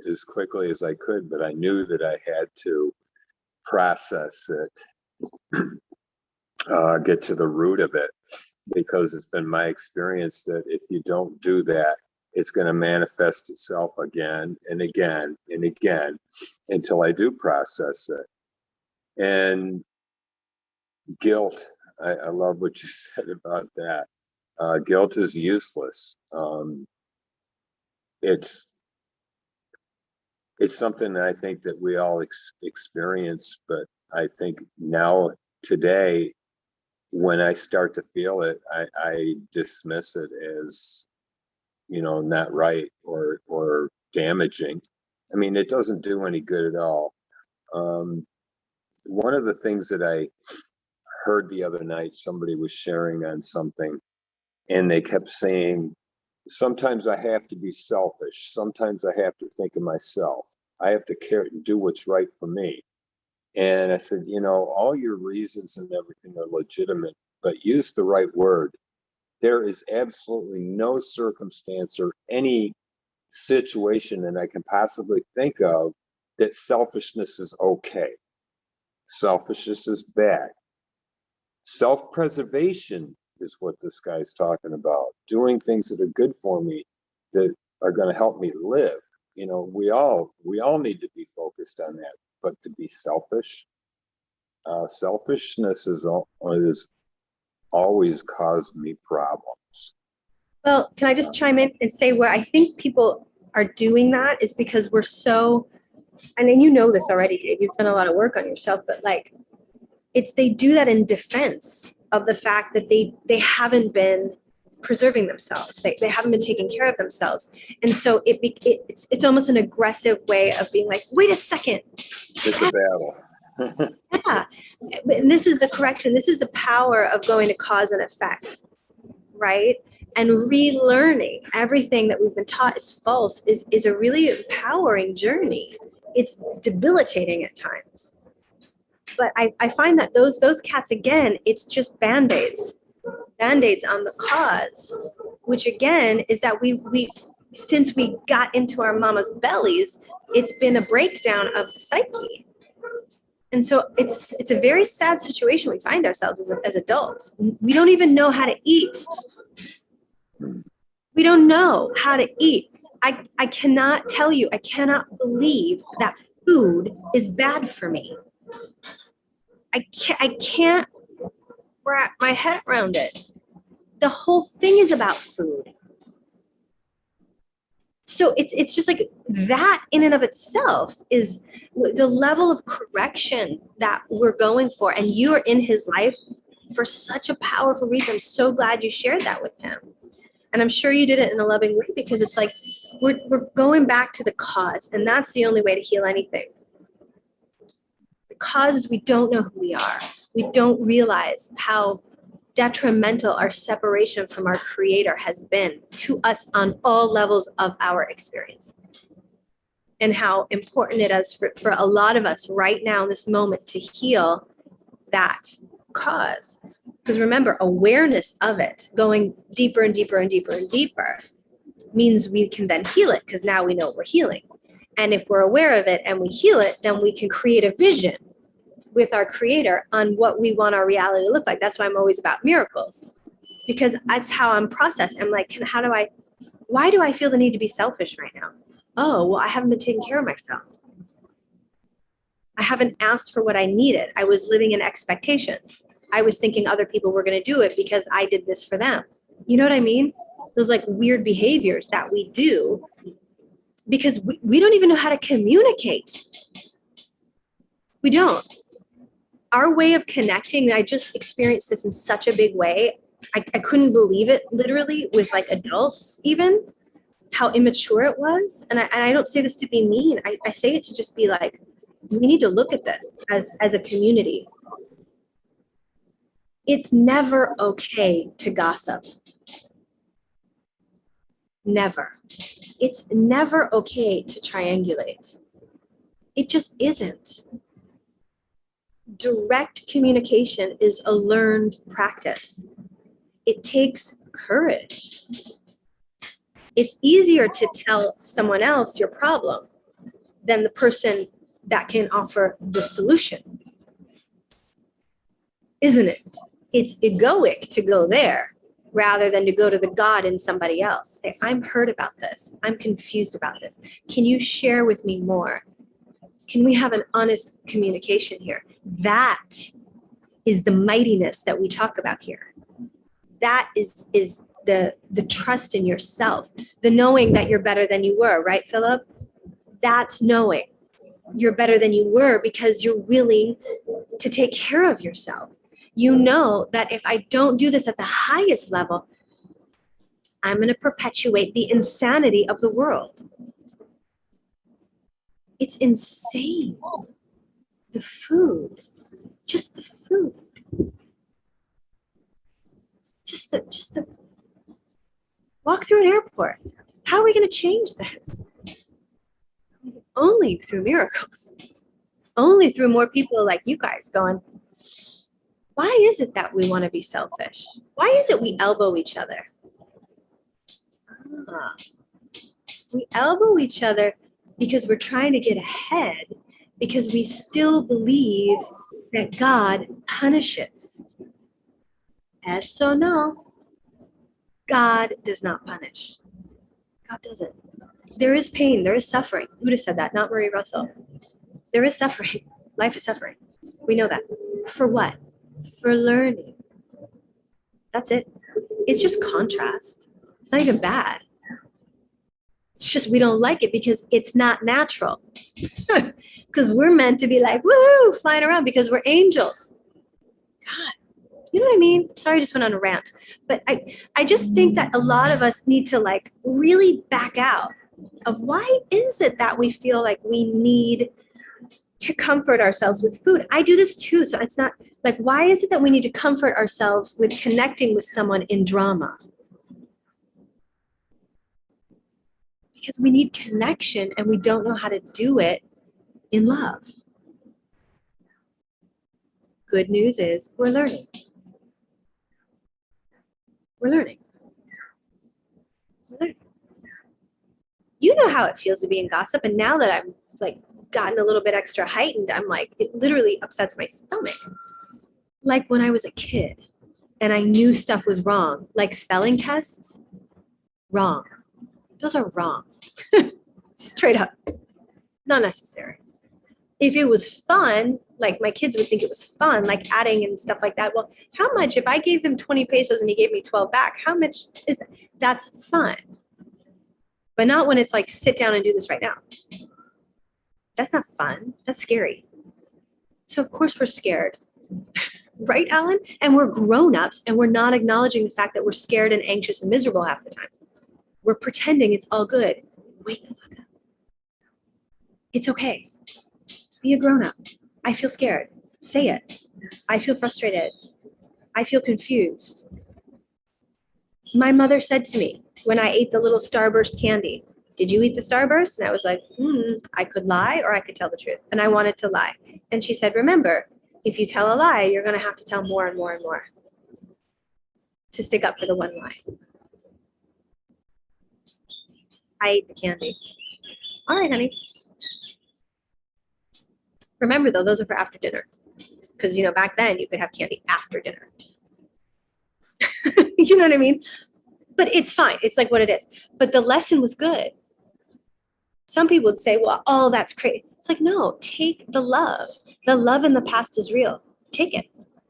B: as quickly as I could, but I knew that I had to process it, get to the root of it, because it's been my experience that if you don't do that, it's going to manifest itself again and again and again until I do process it. And guilt, I love what you said about that. Guilt is useless. It's something that I think that we all experience, but I think now, today, when I start to feel it, I dismiss it as, not right or damaging. I mean, it doesn't do any good at all. One of the things that I heard the other night, somebody was sharing on something, and they kept saying, sometimes I have to be selfish. Sometimes I have to think of myself. I have to care and do what's right for me. And I said, all your reasons and everything are legitimate, but use the right word. There is absolutely no circumstance or any situation that I can possibly think of that selfishness is okay. Selfishness is bad. Self-preservation is what this guy's talking about. Doing things that are good for me, that are going to help me live. We all need to be focused on that. But to be selfish, selfishness is always caused me problems.
A: Well, can I just chime in and say where I think people are doing that is because we're so, and then you know this already, Dave, you've done a lot of work on yourself, but like, they do that in defense of the fact that they haven't been preserving themselves. They haven't been taking care of themselves. And so it's almost an aggressive way of being like, wait a second.
B: It's a battle.
A: Yeah. And this is the correction. This is the power of going to cause and effect, right? And relearning everything that we've been taught is false is a really empowering journey. It's debilitating at times. But I find that those cats, again, it's just band-aids on the cause, which again is that we since we got into our mama's bellies, it's been a breakdown of the psyche. And so it's a very sad situation we find ourselves as adults. We don't even know how to eat. We don't know how to eat. I cannot tell you, I cannot believe that food is bad for me. I can't wrap my head around it. The whole thing is about food. So it's just like that in and of itself is the level of correction that we're going for. And you are in his life for such a powerful reason. I'm so glad you shared that with him. And I'm sure you did it in a loving way, because it's like we're going back to the cause, and that's the only way to heal anything. The cause is we don't know who we are. We don't realize how detrimental our separation from our creator has been to us on all levels of our experience, and how important it is for a lot of us right now in this moment to heal that cause. Because remember, awareness of it, going deeper and deeper and deeper and deeper, means we can then heal it, because now we know we're healing. And if we're aware of it and we heal it, then we can create a vision with our creator on what we want our reality to look like. That's why I'm always about miracles, because that's how I'm processed. I'm like, why do I feel the need to be selfish right now? Oh, well, I haven't been taking care of myself. I haven't asked for what I needed. I was living in expectations. I was thinking other people were going to do it because I did this for them. You know what I mean? Those like weird behaviors that we do because we don't even know how to communicate. We don't. Our way of connecting, I just experienced this in such a big way. I couldn't believe it, literally, with like adults even, how immature it was. And I don't say this to be mean. I say it to just be like, we need to look at this as a community. It's never okay to gossip. Never. It's never okay to triangulate. It just isn't. Direct communication is a learned practice. It takes courage. It's easier to tell someone else your problem than the person that can offer the solution. Isn't it? It's egoic to go there rather than to go to the God in somebody else. Say, I'm hurt about this. I'm confused about this. Can you share with me more? Can we have an honest communication here? That is the mightiness that we talk about here. That is the trust in yourself, the knowing that you're better than you were, right, Philip? That's knowing you're better than you were because you're willing to take care of yourself. You know that if I don't do this at the highest level, I'm going to perpetuate the insanity of the world. It's insane. The food, just the food. Just the walk through an airport. How are we going to change this? Only through miracles. Only through more people like you guys going, why is it that we want to be selfish? Why is it we elbow each other? We elbow each other because we're trying to get ahead, because we still believe that God punishes. Eso no. God does not punish. God doesn't. There is pain, there is suffering. Buddha said that, not Marie Russell. There is suffering. Life is suffering. We know that. For what? For learning. That's it. It's just contrast. It's not even bad. It's just we don't like it because it's not natural. Because we're meant to be like, woo, flying around because we're angels. God, you know what I mean? Sorry, I just went on a rant. But I just think that a lot of us need to like really back out of why is it that we feel like we need to comfort ourselves with food. I do this too. So it's not like, why is it that we need to comfort ourselves with connecting with someone in drama? Because we need connection and we don't know how to do it in love. Good news is we're learning. We're learning. We're learning. You know how it feels to be in gossip. And now that I'm like gotten a little bit extra heightened, I'm like, it literally upsets my stomach. Like when I was a kid and I knew stuff was wrong, like spelling tests, wrong. Those are wrong. Straight up. Not necessary. If it was fun, like my kids would think it was fun, like adding and stuff like that. Well, how much, if I gave them 20 pesos and he gave me 12 back, how much is that? That's fun. But not when it's like, sit down and do this right now. That's not fun. That's scary. So of course we're scared. Right, Alan? And we're grown-ups and we're not acknowledging the fact that we're scared and anxious and miserable half the time. We're pretending it's all good. Wake the fuck up. It's okay. Be a grown-up. I feel scared. Say it. I feel frustrated. I feel confused. My mother said to me when I ate the little Starburst candy, did you eat the Starburst? And I was like, I could lie or I could tell the truth. And I wanted to lie. And she said, remember, if you tell a lie, you're going to have to tell more and more and more to stick up for the one lie. I ate the candy. All right, honey. Remember though, those are for after dinner. Because, you know, back then you could have candy after dinner. You know what I mean? But it's fine. It's like what it is. But the lesson was good. Some people would say, well, oh, that's crazy. It's like, no, take the love. The love in the past is real. Take it.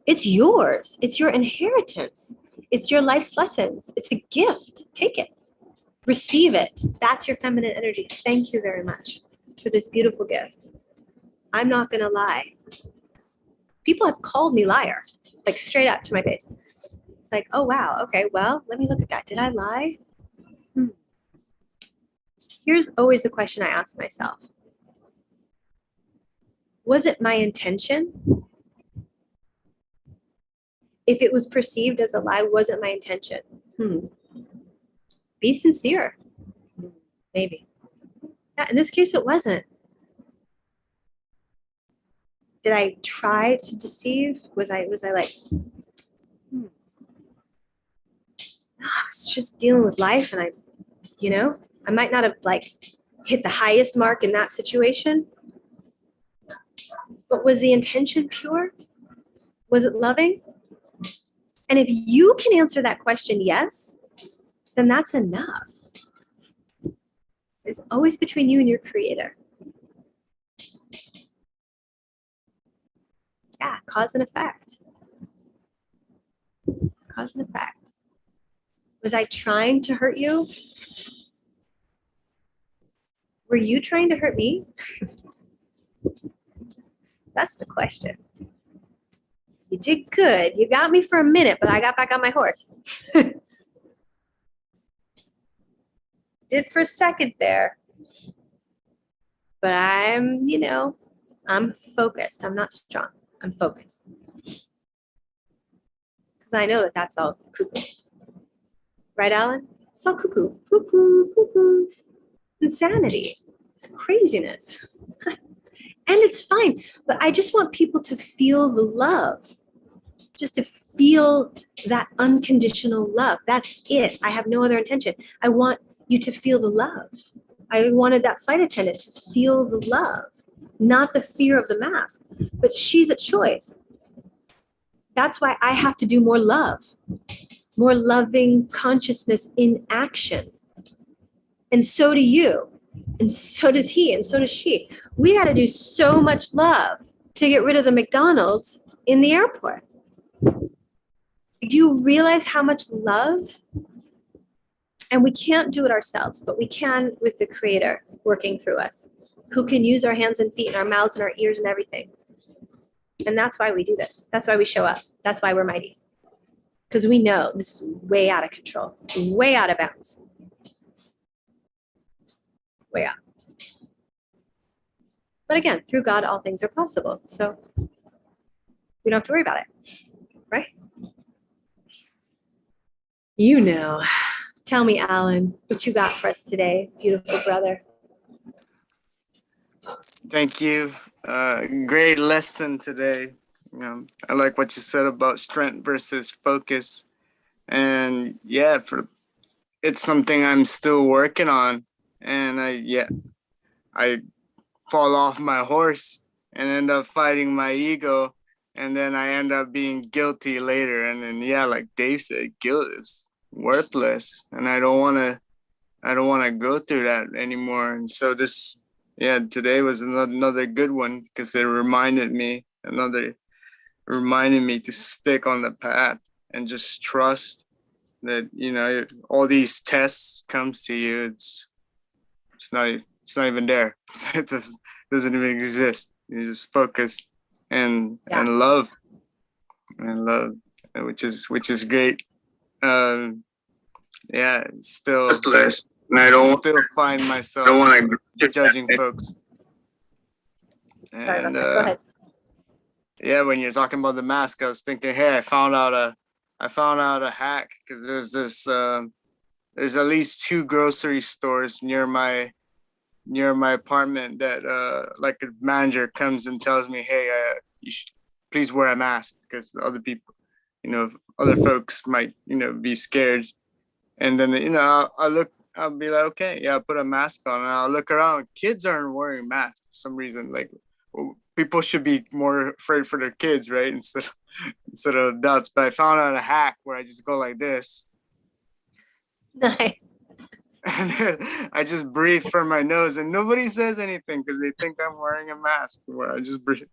A: It's yours. It's your inheritance. It's your life's lessons. It's a gift. Take it. Receive it. That's your feminine energy. Thank you very much for this beautiful gift. I'm not going to lie. People have called me liar, like straight up to my face. It's like, oh, wow. Okay, well, let me look at that. Did I lie? Here's always the question I ask myself. Was it my intention? If it was perceived as a lie, was it my intention? Be sincere. Maybe. Yeah, in this case, it wasn't. Did I try to deceive? Was I like, I was just dealing with life, and I might not have like hit the highest mark in that situation, but was the intention pure? Was it loving? And if you can answer that question, yes, then that's enough. It's always between you and your creator. Yeah, cause and effect. Cause and effect. Was I trying to hurt you? Were you trying to hurt me? That's the question. You did good. You got me for a minute, but I got back on my horse. Did for a second there. But I'm focused. I'm not strong. I'm focused. Because I know that that's all cuckoo. Right, Alan? It's all cuckoo. Cuckoo, cuckoo. Insanity. It's craziness. And it's fine. But I just want people to feel the love. Just to feel that unconditional love. That's it. I have no other intention. I want you to feel the love. I wanted that flight attendant to feel the love, not the fear of the mask. But she's a choice. That's why I have to do more love, more loving consciousness in action. And so do you. And so does he. And so does she. We got to do so much love to get rid of the McDonald's in the airport. Do you realize how much love? And we can't do it ourselves, but we can with the creator working through us, who can use our hands and feet and our mouths and our ears and everything. And that's why we do this. That's why we show up. That's why we're mighty. Because we know this is way out of control, way out of bounds. Way out. But again, through God, all things are possible. So we don't have to worry about it, right? You know. Tell me, Alan, what you got for us today, beautiful brother.
C: Thank you. Great lesson today. I like what you said about strength versus focus. And yeah, it's something I'm still working on. And I fall off my horse and end up fighting my ego. And then I end up being guilty later. And then, yeah, like Dave said, guilt is worthless. And I don't want to go through that anymore. And so today was another good one because it reminded me to stick on the path and just trust that, all these tests comes to you. It's not even there. It just doesn't even exist. You just focus and love, which is great. Still, I don't still find myself judging folks.
A: Sorry about that. Go ahead.
C: Yeah, when you're talking about the mask, I was thinking, hey, I found out a hack because there's at least 2 grocery stores near my apartment that like a manager comes and tells me, hey, you should please wear a mask because other people, other folks might, be scared. And then, I'll be like, okay, yeah, I'll put a mask on and I'll look around. Kids aren't wearing masks for some reason. Like people should be more afraid for their kids, right? Instead of adults. But I found out a hack where I just go like this.
A: Nice.
C: And I just breathe from my nose and nobody says anything because they think I'm wearing a mask where I just breathe.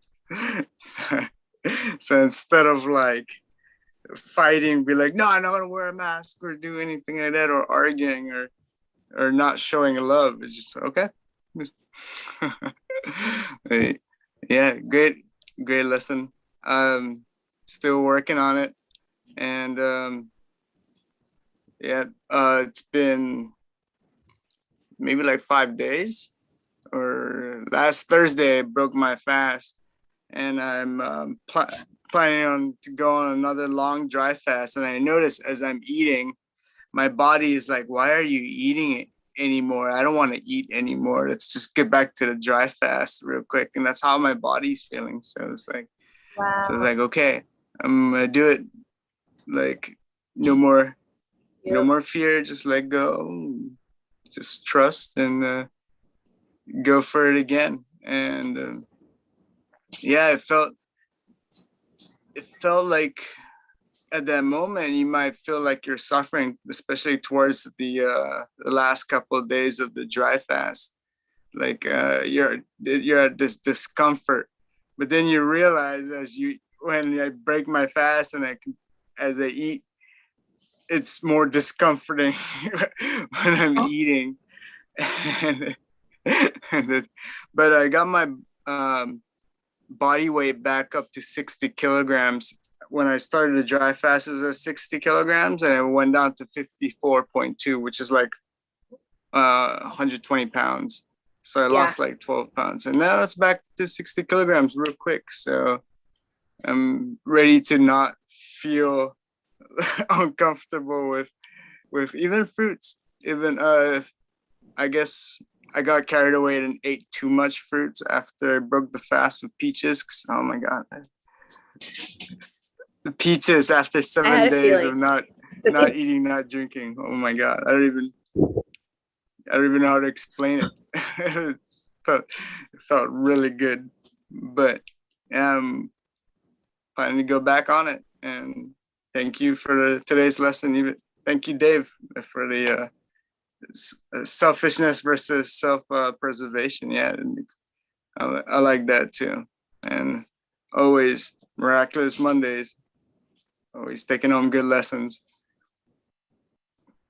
C: So instead of like fighting, be like, no, I'm not gonna wear a mask or do anything like that, or arguing or not showing love. It's just okay. Yeah, great lesson. Still working on it. And yeah, it's been maybe like 5 days, or last Thursday I broke my fast, and I'm planning on to go on another long dry fast. And I notice as I'm eating, my body is like, why are you eating it anymore? I don't want to eat anymore. Let's just get back to the dry fast real quick. And that's how my body's feeling. So it's like,
A: Wow.
C: okay, I'm gonna do it. Like no more fear, just let go, just trust, and go for it again. And yeah, it felt like at that moment you might feel like you're suffering, especially towards the last couple of days of the dry fast. Like you're at this discomfort, but then you realize when I break my fast and as I eat, it's more discomforting when I'm eating. But I got my body weight back up to 60 kilograms. When I started the dry fast, it was at 60 kilograms, and it went down to 54.2, which is like 120 pounds. So I lost like 12 pounds, and now it's back to 60 kilograms real quick. So I'm ready to not feel uncomfortable with even fruits. Even I guess I got carried away and ate too much fruits after I broke the fast with peaches. Oh my god, the peaches after 7 days of not eating, not drinking. Oh my god, I don't even know how to explain it. It felt really good, but planning to go back on it. And thank you for today's lesson. Even thank you, Dave, for the selfishness versus self-preservation. Yeah, I like that too. And always Miraculous Mondays, always taking home good lessons.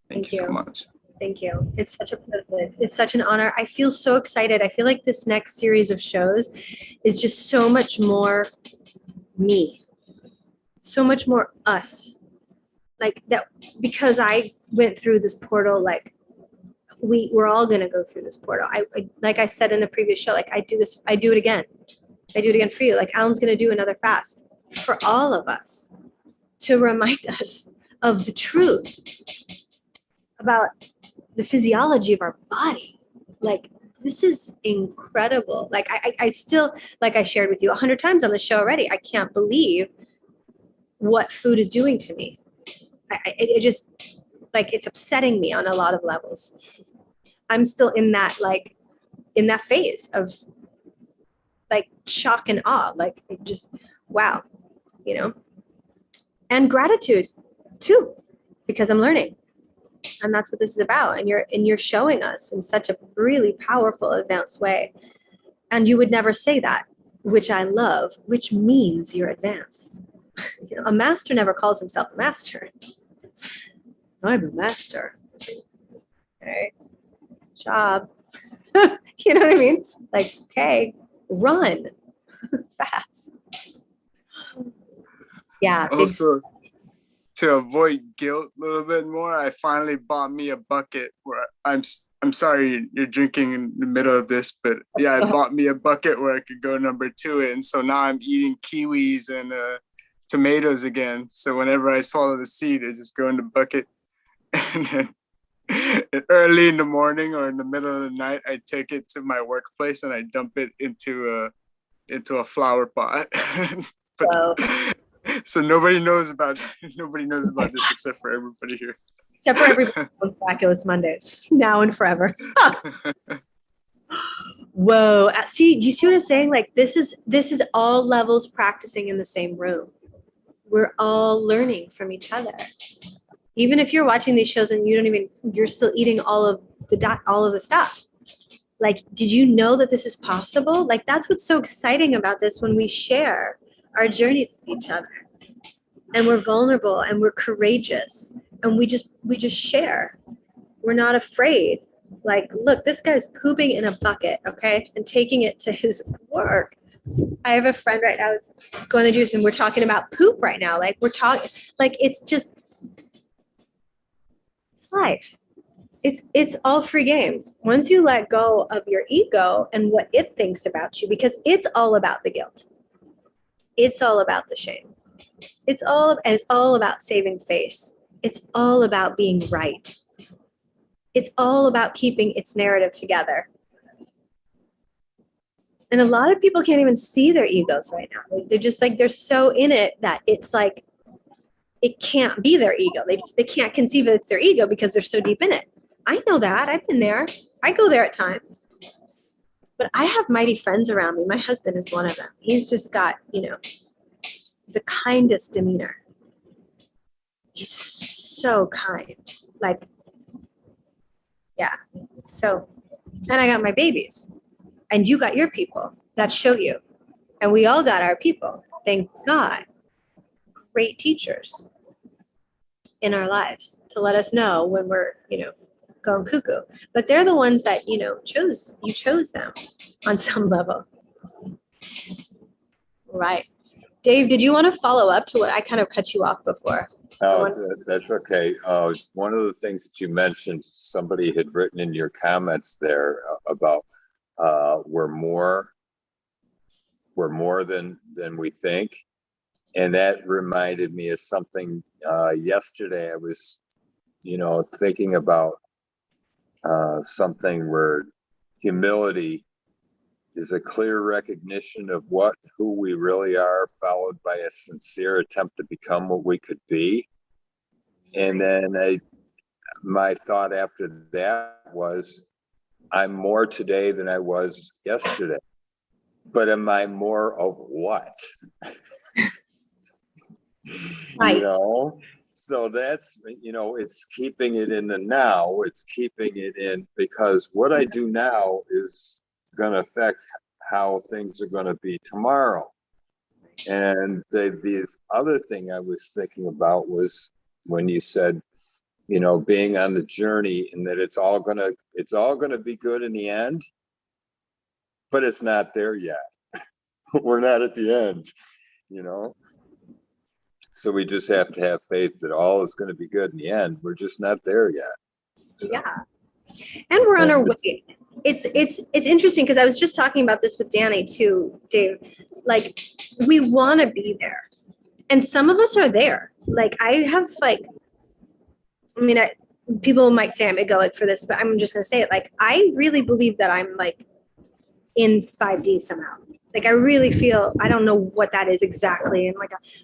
C: Thank you so much.
A: Thank you. It's such a privilege. It's such an honor. I feel so excited. I feel like this next series of shows is just so much more me, so much more us. Like that, because I went through this portal. Like we're all gonna go through this portal. I like I said in the previous show. Like I do it again. I do it again for you. Like Alan's gonna do another fast for all of us to remind us of the truth about the physiology of our body. Like this is incredible. Like I still, like I shared with you 100 times on the show already, I can't believe what food is doing to me. It just, like, it's upsetting me on a lot of levels. I'm still in that phase of like shock and awe, like just wow, and gratitude too, because I'm learning. And that's what this is about. And you're showing us in such a really powerful, advanced way. And you would never say that, which I love, which means you're advanced. A master never calls himself a master. I'm a master. Okay. Job. You know what I mean? Like, okay, run fast. Yeah.
C: Also, to avoid guilt a little bit more, I finally bought me a bucket where I'm sorry you're drinking in the middle of this, but yeah, I bought me a bucket where I could go number 2 in. So now I'm eating kiwis and tomatoes again. So whenever I swallow the seed, I just go in the bucket. And then early in the morning or in the middle of the night, I take it to my workplace and I dump it into a flower pot. So nobody knows about this except for everybody here.
A: Except for everybody on Miraculous Mondays, now and forever. Whoa. See, do you see what I'm saying? Like this is all levels practicing in the same room. We're all learning from each other. Even if you're watching these shows and you're still eating all of the stuff. Like, did you know that this is possible? Like, that's what's so exciting about this when we share our journey with each other. And we're vulnerable and we're courageous and we just share. We're not afraid. Like, look, this guy's pooping in a bucket, okay? And taking it to his work. I have a friend right now going to the juice and we're talking about poop right now. Like we're talking, like it's life. It's all free game. Once you let go of your ego and what it thinks about you, because it's all about the guilt. It's all about the shame. It's all about saving face. It's all about being right. It's all about keeping its narrative together. And a lot of people can't even see their egos right now. They're just like, they're so in it that it's like, it can't be their ego. They can't conceive that it's their ego because they're so deep in it. I know that. I've been there. I go there at times. But I have mighty friends around me. My husband is one of them. He's just got, the kindest demeanor. He's so kind. Like, yeah. So, and I got my babies. And you got your people that show you. And we all got our people. Thank God. Great teachers in our lives to let us know when we're, going cuckoo. But they're the ones that, chose them on some level. Right. Dave, did you want to follow up to what I kind of cut you off before?
B: Oh, that's okay. One of the things that you mentioned, somebody had written in your comments there about we're more than we think. And that reminded me of something yesterday. I was, thinking about something where humility is a clear recognition of who we really are, followed by a sincere attempt to become what we could be. And then my thought after that was, I'm more today than I was yesterday. But am I more of what?
A: Right.
B: So that's, it's keeping it in the now. It's keeping it in, because what I do now is going to affect how things are going to be tomorrow. And the other thing I was thinking about was when you said, being on the journey, and that it's all gonna be good in the end, but it's not there yet. We're not at the end, So we just have to have faith that all is going to be good in the end. We're just not there yet. So.
A: Yeah. And we're on our way. It's interesting because I was just talking about this with Danny too, Dave. Like, we want to be there. And some of us are there. Like, people might say I'm egoic for this, but I'm just going to say it. Like, I really believe that I'm like in 5D somehow. Like, I really feel, I don't know what that is exactly. And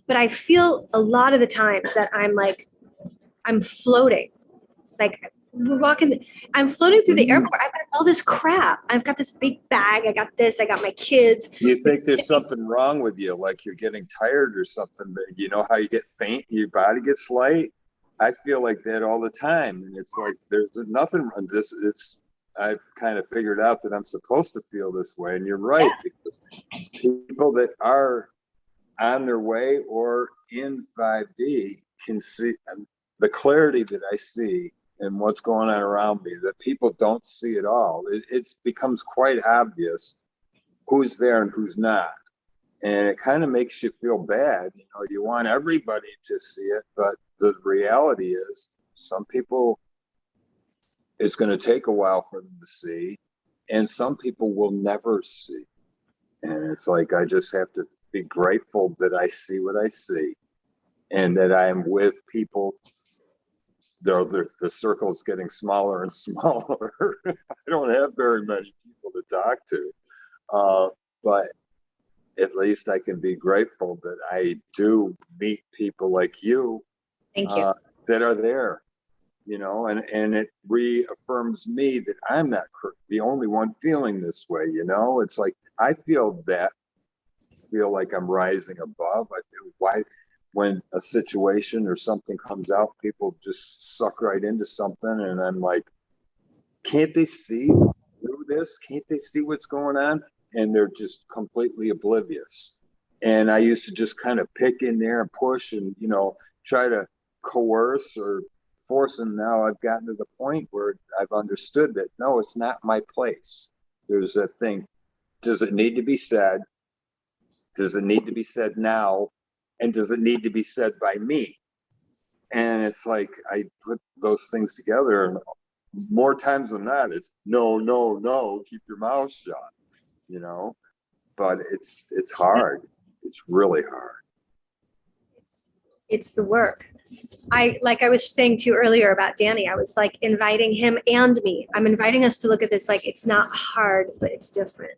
A: but I feel a lot of the times that I'm floating. Like, I'm floating through the airport. I've got all this crap. I've got this big bag. I got this. I got my kids.
B: You think there's something wrong with you, like you're getting tired or something, but you know how you get faint, your body gets light? I feel like that all the time. And it's like, there's nothing wrong. I've kind of figured out that I'm supposed to feel this way. And you're right, because people that are on their way or in 5D can see the clarity that I see and what's going on around me that people don't see at all. It becomes quite obvious who's there and who's not. And it kind of makes you feel bad. You want everybody to see it, but the reality is some people, it's going to take a while for them to see, and some people will never see. And it's like, I just have to be grateful that I see what I see and that I am with people. The circle is getting smaller and smaller. I don't have very many people to talk to, but at least I can be grateful that I do meet people like you.
A: Thank you.
B: That are there. and it reaffirms me that I'm not the only one feeling this way. It's like I feel like I'm rising above. Why, when a situation or something comes out, people just suck right into something, and I'm like, can't they see through this? Can't they see what's going on? And they're just completely oblivious. And I used to just kind of pick in there and push and, try to coerce or force. And now I've gotten to the point where I've understood that, no, it's not my place. There's a thing. Does it need to be said? Does it need to be said now? And does it need to be said by me? And it's like I put those things together, and more times than not, it's no, no, no, keep your mouth shut, but it's hard. It's really hard.
A: It's the work. Like I was saying to you earlier about Danny, I was like inviting him and me. I'm inviting us to look at this like it's not hard, but it's different.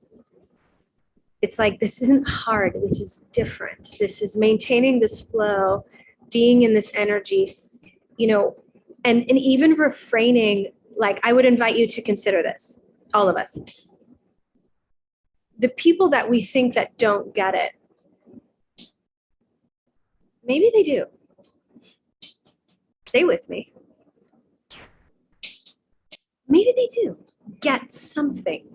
A: It's like, this isn't hard. This is different. This is maintaining this flow, being in this energy, and even refraining. Like, I would invite you to consider this, all of us. The people that we think that don't get it, maybe they do. Stay with me. Maybe they do get something.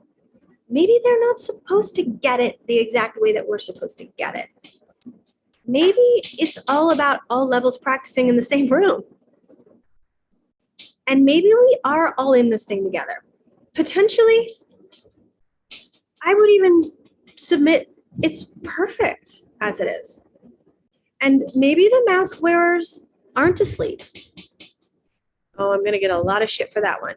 A: Maybe they're not supposed to get it the exact way that we're supposed to get it. Maybe it's all about all levels practicing in the same room. And maybe we are all in this thing together. Potentially, I would even submit it's perfect as it is. And maybe the mask wearers aren't asleep. Oh, I'm going to get a lot of shit for that one.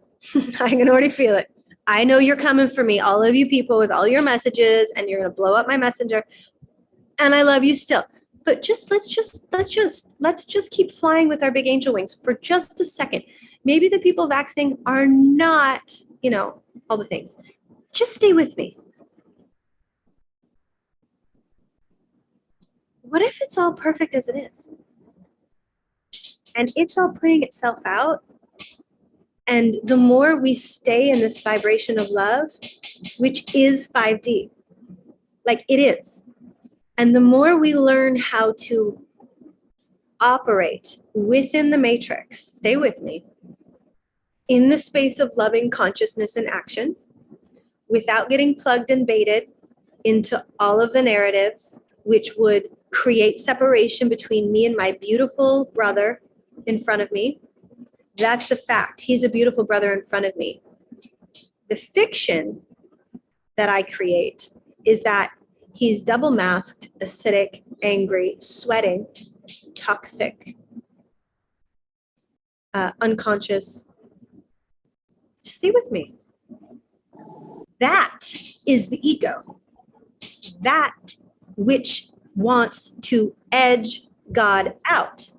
A: I can already feel it. I know you're coming for me, all of you people with all your messages, and you're going to blow up my messenger. And I love you still. But let's just keep flying with our big angel wings for just a second. Maybe the people vaxxing are not, all the things. Just stay with me. What if it's all perfect as it is? And it's all playing itself out. And the more we stay in this vibration of love, which is 5D, like it is, and the more we learn how to operate within the matrix, stay with me, in the space of loving consciousness and action, without getting plugged and baited into all of the narratives, which would create separation between me and my beautiful brother in front of me. That's the fact. He's a beautiful brother in front of me. The fiction that I create is that he's double masked, acidic, angry, sweating, toxic, unconscious. Just stay with me. That is the ego. That which wants to edge God out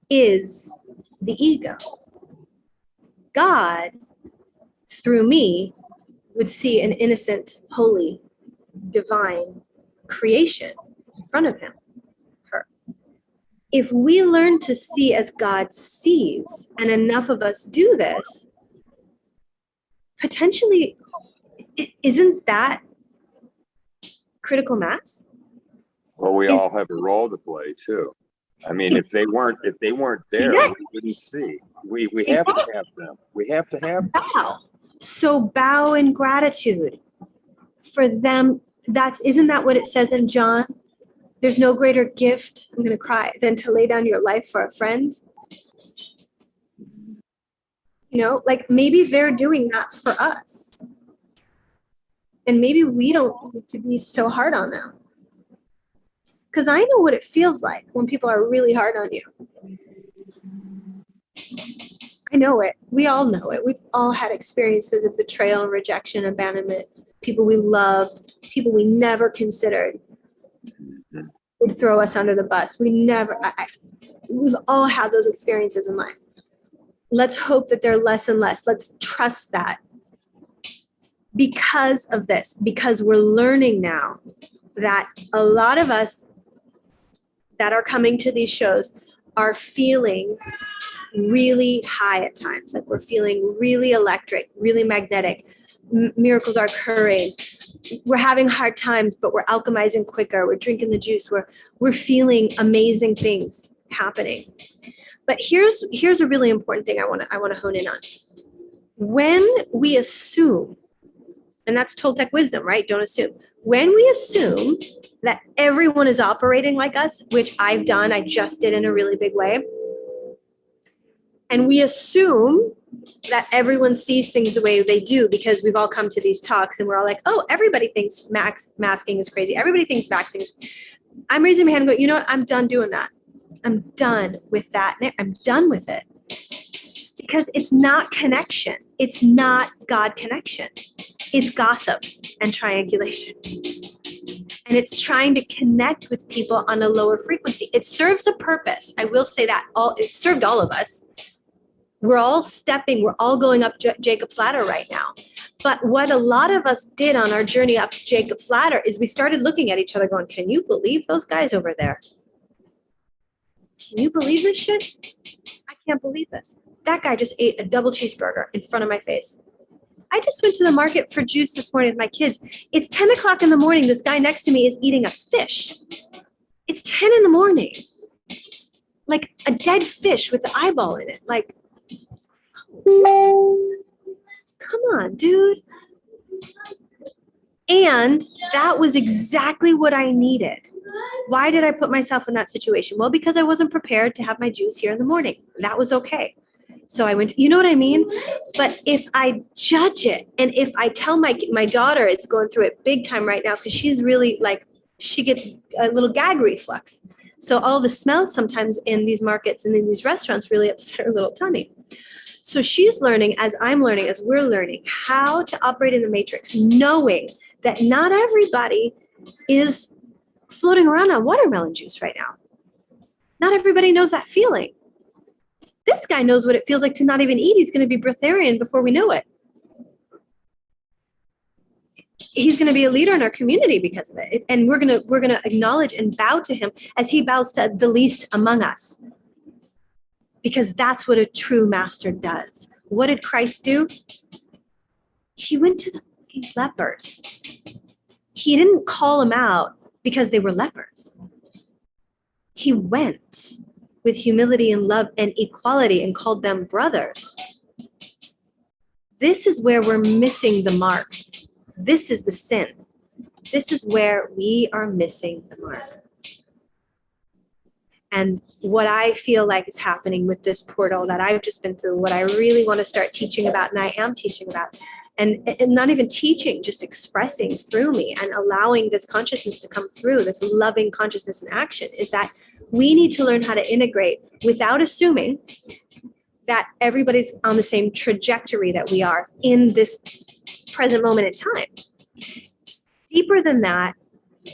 A: is the ego. God, through me, would see an innocent, holy, divine creation in front of him, her. If we learn to see as God sees, and enough of us do this, potentially, isn't that critical mass?
B: Well, we all have a role to play too. I mean, if they weren't there, we wouldn't see. We have to have them. We have to have them.
A: Bow. So bow in gratitude for them. Isn't that what it says in John? There's no greater gift, I'm gonna cry, than to lay down your life for a friend. Like maybe they're doing that for us. And maybe we don't need to be so hard on them. Because I know what it feels like when people are really hard on you. I know it. We all know it. We've all had experiences of betrayal and rejection, abandonment, people we loved, people we never considered would throw us under the bus. We've all had those experiences in life. Let's hope that they're less and less. Let's trust that. Because of this, because we're learning now that a lot of us that are coming to these shows are feeling really high at times, like we're feeling really electric, really magnetic. Miracles are occurring. We're having hard times, but we're alchemizing quicker. We're drinking the juice. We're feeling amazing things happening. But here's a really important thing I want to hone in on. When we assume, and that's Toltec wisdom, right? Don't assume. When we assume that everyone is operating like us, which I've done, I just did in a really big way, and we assume that everyone sees things the way they do because we've all come to these talks and we're all like, oh, everybody thinks masking is crazy. Everybody thinks vaxxing is. I'm raising my hand and going, you know what? I'm done doing that. I'm done with that. I'm done with it. Because it's not connection. It's not God connection. It's gossip and triangulation. And it's trying to connect with people on a lower frequency. It serves a purpose. I will say that. It served all of us. We're all going up Jacob's ladder right now. But what a lot of us did on our journey up Jacob's ladder is we started looking at each other going, can you believe those guys over there? Can you believe this shit? I can't believe this. That guy just ate a double cheeseburger in front of my face. I just went to the market for juice this morning with my kids. It's 10 o'clock in the morning. This guy next to me is eating a fish. It's 10 in the morning. Like a dead fish with the eyeball in it. Like, come on, dude. And that was exactly what I needed. Why did I put myself in that situation? Well, because I wasn't prepared to have my juice here in the morning. That was okay. So I went, you know what I mean? But if I judge it, and if I tell my daughter is going through it big time right now, because she's really like, she gets a little gag reflux. So all the smells sometimes in these markets and in these restaurants really upset her little tummy. So she's learning, as I'm learning, as we're learning, how to operate in the matrix, knowing that not everybody is floating around on watermelon juice right now. Not everybody knows that feeling. This guy knows what it feels like to not even eat. He's going to be breatharian before we know it. He's going to be a leader in our community because of it. And we're going to acknowledge and bow to him as he bows to the least among us. Because that's what a true master does. What did Christ do? He went to the lepers. He didn't call them out because they were lepers. He went with humility and love and equality and called them brothers. This is where we're missing the mark. This is the sin. This is where we are missing the mark. And what I feel like is happening with this portal that I've just been through, what I really want to start teaching about, and I am teaching about, and not even teaching, just expressing through me and allowing this consciousness to come through, this loving consciousness in action, is that we need to learn how to integrate without assuming that everybody's on the same trajectory that we are in this present moment in time. Deeper than that,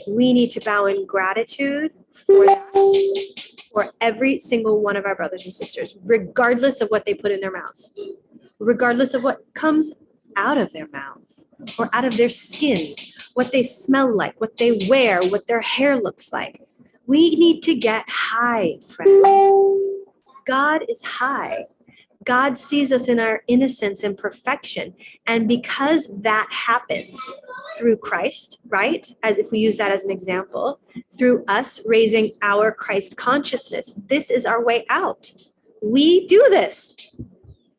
A: we need to bow in gratitude for that, for every single one of our brothers and sisters, regardless of what they put in their mouths, regardless of what comes out of their mouths or out of their skin, what they smell like, what they wear, what their hair looks like. We need to get high, friends. God is high. God sees us in our innocence and perfection. And because that happened through Christ, right? As if we use that as an example, through us raising our Christ consciousness, this is our way out. We do this.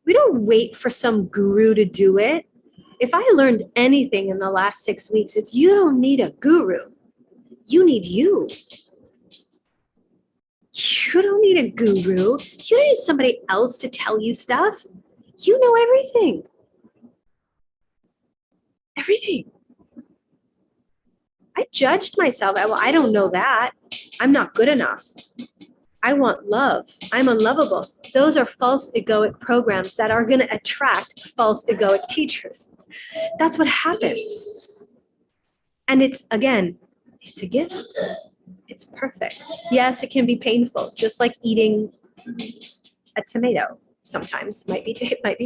A: We don't wait for some guru to do it. If I learned anything in the last 6 weeks, it's you don't need a guru. You need you. You don't need a guru. You don't need somebody else to tell you stuff. You know everything. Everything. I judged myself. Well, I don't know that. I'm not good enough. I want love. I'm unlovable. Those are false egoic programs that are going to attract false egoic teachers. That's what happens. And it's, again, it's a gift. It's perfect. Yes, it can be painful, just like eating a tomato sometimes might be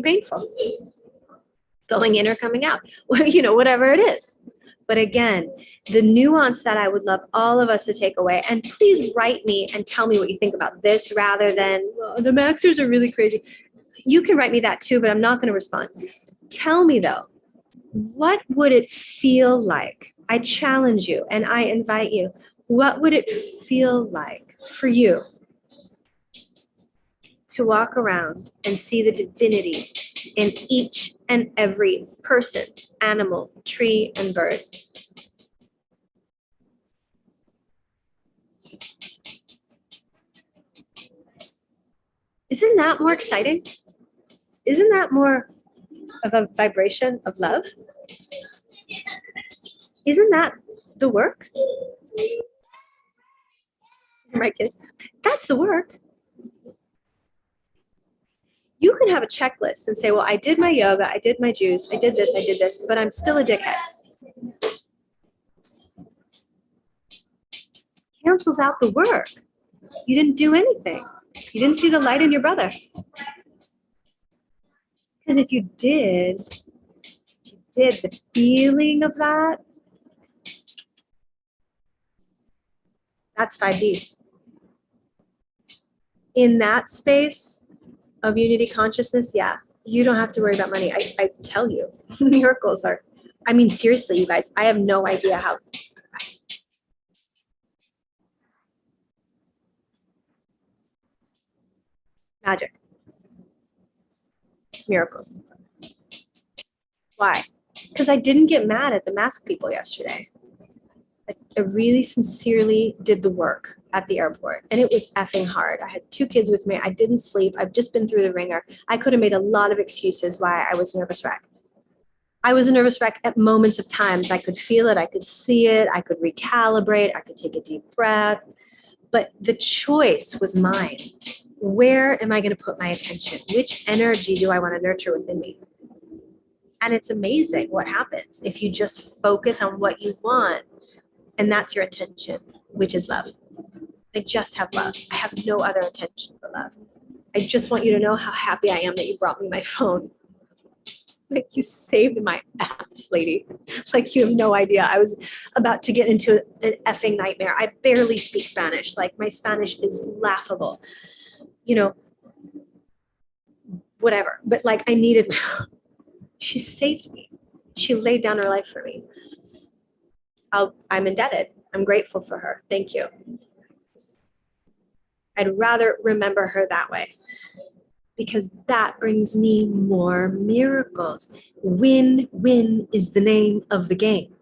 A: painful. Going in or coming out, well, whatever it is. But again, the nuance that I would love all of us to take away, and please write me and tell me what you think about this rather than, well, the Maxers are really crazy. You can write me that too, but I'm not going to respond. Tell me though, what would it feel like? I challenge you and I invite you. What would it feel like for you to walk around and see the divinity in each and every person, animal, tree, and bird? Isn't that more exciting? Isn't that more of a vibration of love? Isn't that the work? Right, kids? That's the work. You can have a checklist and say, well, I did my yoga, I did my juice, I did this, but I'm still a dickhead. Cancels out the work. You didn't do anything. You didn't see the light in your brother. Because if you did, the feeling of that, that's 5D. In that space of unity consciousness, yeah, you don't have to worry about money. I tell you, miracles are, I mean, seriously, you guys, I have no idea how. Magic. Miracles. Why? Because I didn't get mad at the mask people yesterday. I really sincerely did the work at the airport, and it was effing hard. I had 2 kids with me. I didn't sleep. I've just been through the ringer. I could have made a lot of excuses why I was a nervous wreck. I was a nervous wreck at moments of times. I could feel it. I could see it. I could recalibrate. I could take a deep breath. But the choice was mine. Where am I going to put my attention? Which energy do I want to nurture within me? And it's amazing what happens if you just focus on what you want, and that's your attention, which is love. I just have love. I have no other intention but love. I just want you to know how happy I am that you brought me my phone. Like, you saved my ass, lady. Like, you have no idea. I was about to get into an effing nightmare. I barely speak Spanish. Like, my Spanish is laughable. You know, whatever. But like, I needed, she saved me. She laid down her life for me. I'm indebted. I'm grateful for her. Thank you. I'd rather remember her that way, because that brings me more miracles. Win-win is the name of the game.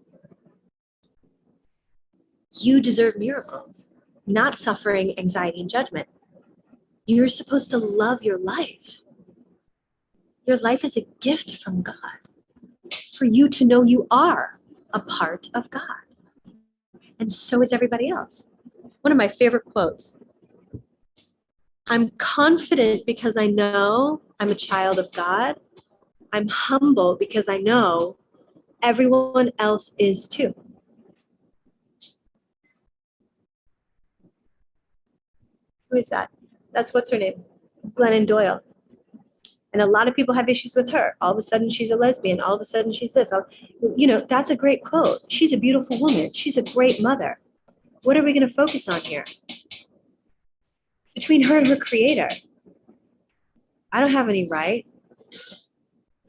A: You deserve miracles, not suffering, anxiety, and judgment. You're supposed to love your life. Your life is a gift from God for you to know you are a part of God. And so is everybody else. One of my favorite quotes: I'm confident because I know I'm a child of God. I'm humble because I know everyone else is too. Who is that? That's what's her name? Glennon Doyle. And a lot of people have issues with her. All of a sudden she's a lesbian. All of a sudden she's this. You know, that's a great quote. She's a beautiful woman. She's a great mother. What are we going to focus on here? Between her and her creator, I don't have any right.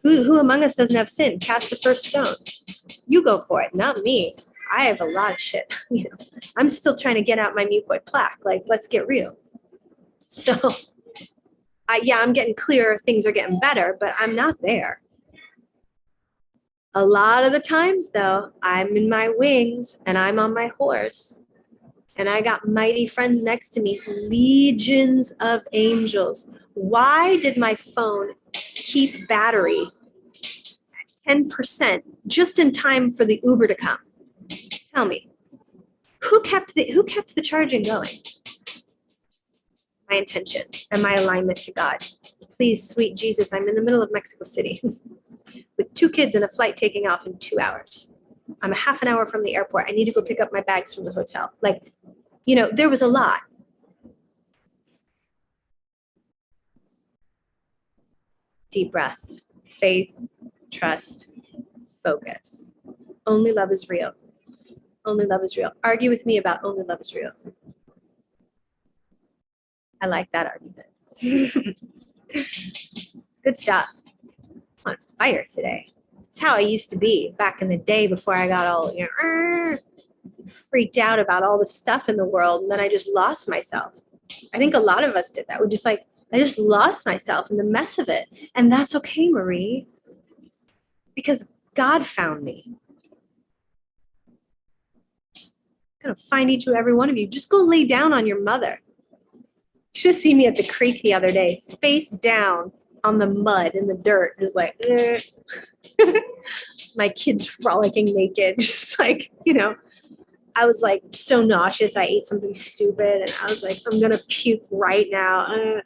A: Who among us doesn't have sin? Cast the first stone. You go for it, not me. I have a lot of shit. You know, I'm still trying to get out my mucoid plaque. Like, let's get real. So, yeah, I'm getting clearer. Things are getting better, but I'm not there. A lot of the times, though, I'm in my wings and I'm on my horse. And I got mighty friends next to me, legions of angels. Why did my phone keep battery 10% just in time for the Uber to come? Tell me, who kept the charging going? My intention and my alignment to God. Please, sweet Jesus, I'm in the middle of Mexico City with 2 kids and a flight taking off in 2 hours. I'm a half an hour from the airport. I need to go pick up my bags from the hotel. Like, you know, there was a lot. Deep breath, faith, trust, focus. Only love is real. Only love is real. Argue with me about only love is real. I like that argument. It's good stuff. I'm on fire today. It's how I used to be back in the day before I got all, freaked out about all the stuff in the world. And then I just lost myself. I think a lot of us did that. We're just like, I just lost myself in the mess of it. And that's okay, Marie, because God found me. I'm going to find each and every one of you. Just go lay down on your mother. You should have seen me at the creek the other day, face down on the mud in the dirt, just like, my kids frolicking naked, just like, I was like so nauseous. I ate something stupid and I was like, I'm going to puke right now.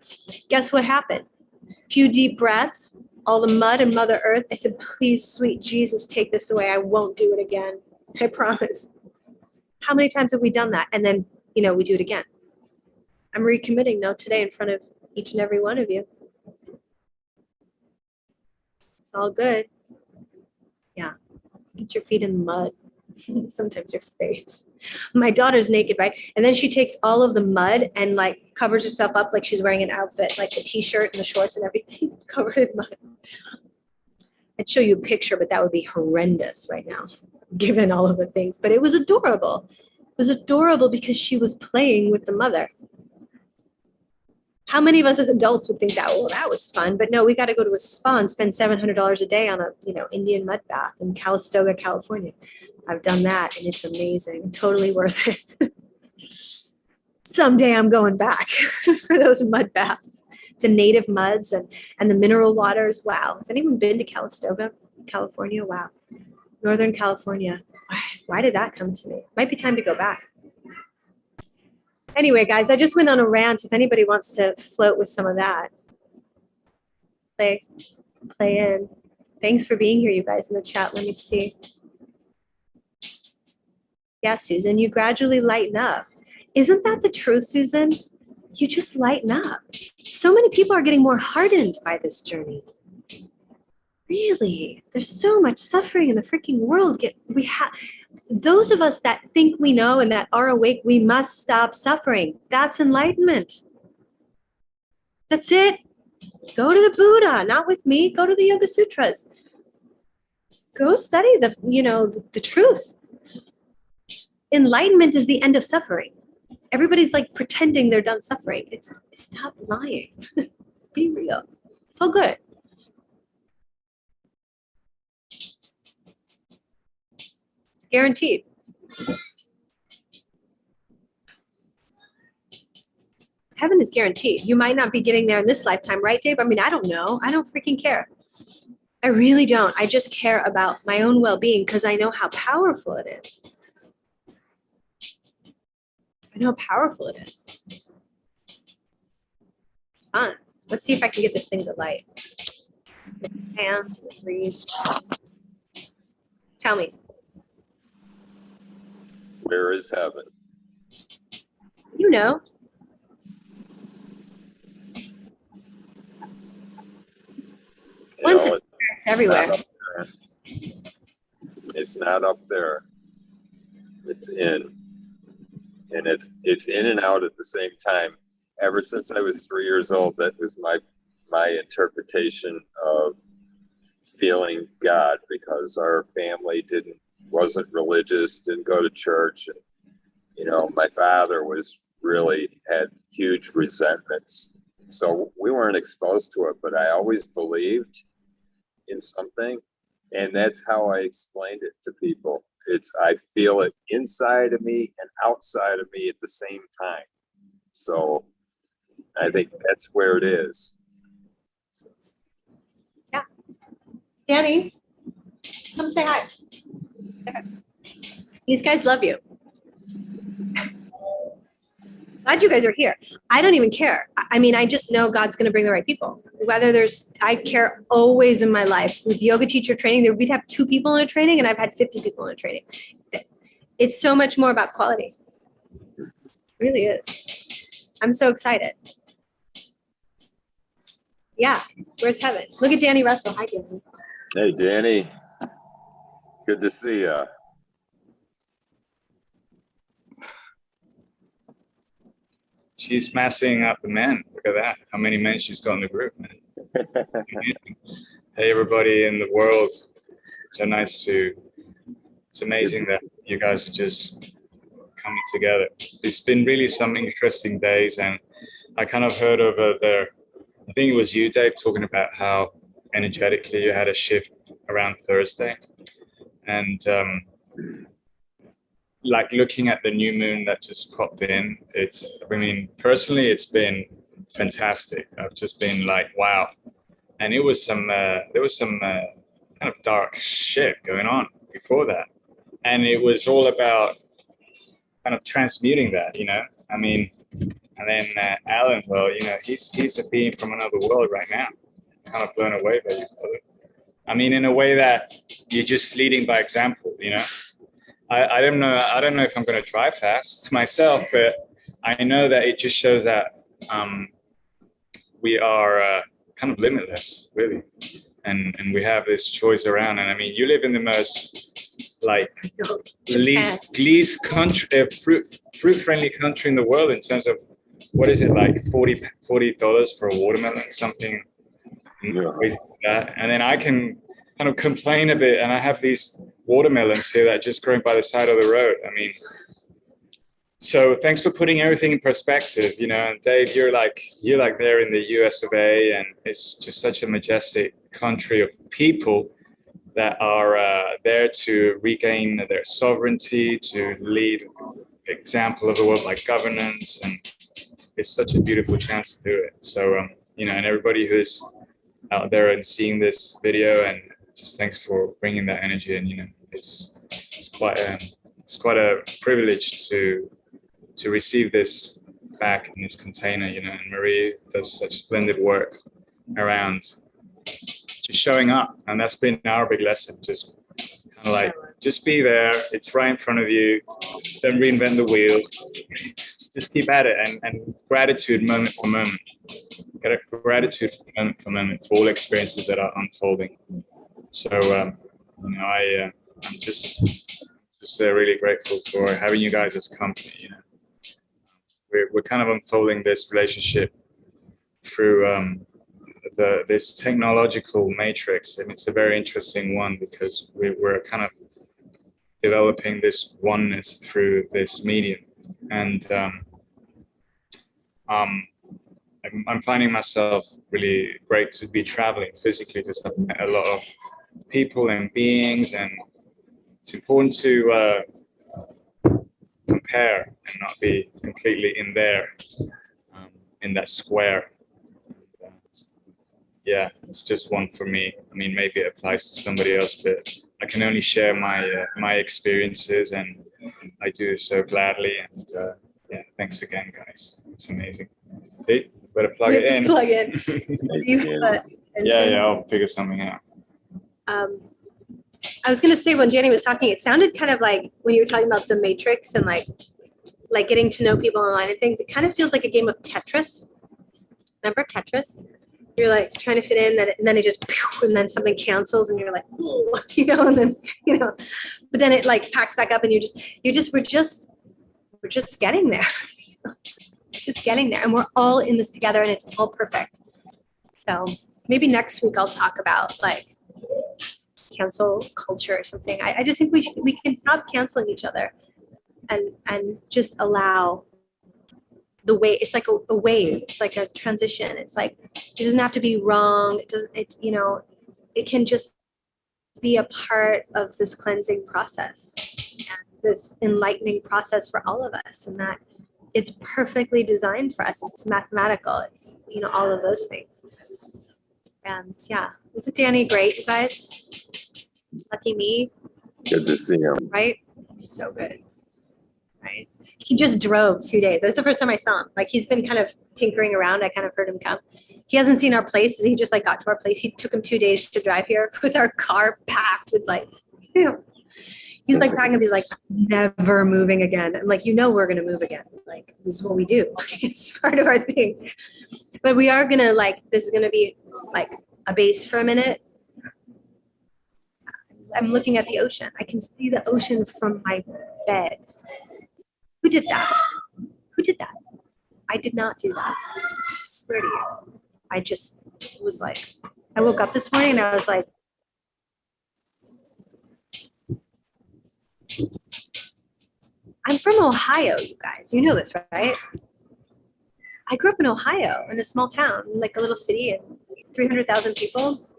A: Guess what happened? A few deep breaths, all the mud and Mother Earth. I said, please, sweet Jesus, take this away. I won't do it again. I promise. How many times have we done that? And then, we do it again. I'm recommitting though today in front of each and every one of you. It's all good. Yeah. Get your feet in the mud. Sometimes your face. My daughter's naked, right? And then she takes all of the mud and like covers herself up like she's wearing an outfit, like the t-shirt and the shorts and everything covered in mud. I'd show you a picture, but that would be horrendous right now, given all of the things. But it was adorable. It was adorable because she was playing with the mother. How many of us as adults would think that, well, that was fun, but no, we got to go to a spa and spend $700 a day on a, Indian mud bath in Calistoga, California. I've done that and it's amazing. Totally worth it. Someday I'm going back for those mud baths, the native muds and the mineral waters. Wow. Has anyone been to Calistoga, California? Wow. Northern California. Why did that come to me? Might be time to go back. Anyway, guys, I just went on a rant. If anybody wants to float with some of that, play in. Thanks for being here, you guys, in the chat. Let me see. Yeah, Susan, you gradually lighten up. Isn't that the truth, Susan? You just lighten up. So many people are getting more hardened by this journey. Really, there's so much suffering in the freaking world. Those of us that think we know and that are awake, we must stop suffering. That's enlightenment. That's it. Go to the Buddha, not with me. Go to the Yoga Sutras. Go study the truth. Enlightenment is the end of suffering. Everybody's like pretending they're done suffering. Stop lying. Be real. It's all good. It's guaranteed. Heaven is guaranteed. You might not be getting there in this lifetime, right, Dave? I mean, I don't know. I don't freaking care. I really don't. I just care about my own well-being because I know how powerful it is. I know how powerful it is. It's fun. Let's see if I can get this thing to light. The hands and the breeze. Tell me.
B: Where is heaven?
A: You know. Once it's there, it's everywhere.
B: It's not up there. It's in. And it's in and out at the same time. Ever since I was 3 years old, that was my interpretation of feeling God, because our family wasn't religious, didn't go to church. And, my father had huge resentments. So we weren't exposed to it, but I always believed in something. And that's how I explained it to people. I feel it inside of me and outside of me at the same time. So I think that's where it is. So.
A: Yeah. Danny, come say hi. These guys love you. Glad you guys are here. I don't even care. I mean, I just know God's going to bring the right people. I care always in my life. With yoga teacher training, we'd have 2 people in a training, and I've had 50 people in a training. It's so much more about quality. It really is. I'm so excited. Yeah, where's heaven? Look at Danny Russell. Hi, Danny.
B: Hey, Danny. Good to see ya.
D: She's massing up the men. Look at that. How many men she's got in the group, man. Hey, everybody in the world. So nice to, it's amazing that you guys are just coming together. It's been really some interesting days, and I kind of heard over there, I think it was you, Dave, talking about how energetically you had a shift around Thursday. And like looking at the new moon that just popped in, I mean, personally, it's been fantastic. I've just been like, wow. And there was some kind of dark shit going on before that. And it was all about kind of transmuting that, you know? I mean, and then Alan, well, you know, he's a being from another world right now, kind of blown away by you. I mean, in a way that you're just leading by example, you know? I don't know if I'm going to drive fast myself, but I know that it just shows that we are kind of limitless, really, and we have this choice around. And I mean, you live in the most like least country, fruit-friendly country in the world in terms of what is it, like $40 for a watermelon, something crazy like that. And then I can kind of complain a bit, and I have these watermelons here that are just growing by the side of the road. I mean, so thanks for putting everything in perspective, you know. And Dave, you're like there in the US of A, and it's just such a majestic country of people that are there to regain their sovereignty, to lead example of the world like governance, and it's such a beautiful chance to do it. So you know, and everybody who's out there and seeing this video, and just thanks for bringing that energy in. You know, it's quite a privilege to receive this back in this container. You know, and Marie does such splendid work around just showing up, and that's been our big lesson. Just kind of like, just be there. It's right in front of you. Don't reinvent the wheel. Just keep at it, and gratitude moment for moment. Gratitude moment for moment for all experiences that are unfolding. So you know, I'm just really grateful for having you guys as company. You know, we're kind of unfolding this relationship through this technological matrix, and it's a very interesting one because we're kind of developing this oneness through this medium, and I'm finding myself really great to be traveling physically, because I've met a lot of people and beings, and it's important to compare and not be completely in there, in that square. Yeah, it's just one for me. I mean, maybe it applies to somebody else, but I can only share my experiences, and I do so gladly. And yeah, thanks again, guys. It's amazing. See, better plug it in.
A: Plug in.
D: Yeah, I'll figure something out.
A: I was gonna say, when Jenny was talking, it sounded kind of like when you were talking about the matrix and like getting to know people online and things. It kind of feels like a game of Tetris. Remember Tetris? You're like trying to fit in, and then it just, and then something cancels, and you're like, ooh, you know, and then, you know, but then it like packs back up, and we're just getting there, just getting there, and we're all in this together, and it's all perfect. So maybe next week I'll talk about like cancel culture or something. I just think we can stop canceling each other, and just allow the way. It's like a wave. It's like a transition. It's like, it doesn't have to be wrong. You know, it can just be a part of this cleansing process and this enlightening process for all of us, and that it's perfectly designed for us. It's mathematical. It's, you know, all of those things. And yeah, isn't Danny great, you guys? Lucky me.
B: Good to see him.
A: Right? So good. Right? He just drove 2 days. That's the first time I saw him. Like, he's been kind of tinkering around. I kind of heard him come. He hasn't seen our place. He just like got to our place. He took him 2 days to drive here with our car packed with like, you know, he's like packing up. He's like, never moving again. I'm like, you know, we're going to move again. Like, this is what we do. It's part of our thing. But we are going to, like, this is going to be like a base for a minute. I'm looking at the ocean. I can see the ocean from my bed. Who did that? Who did that? I did not do that. I swear to you. I just was like, I woke up this morning and I was like, I'm from Ohio, you guys. You know this, right? I grew up in Ohio, in a small town, like a little city, and 300,000 people.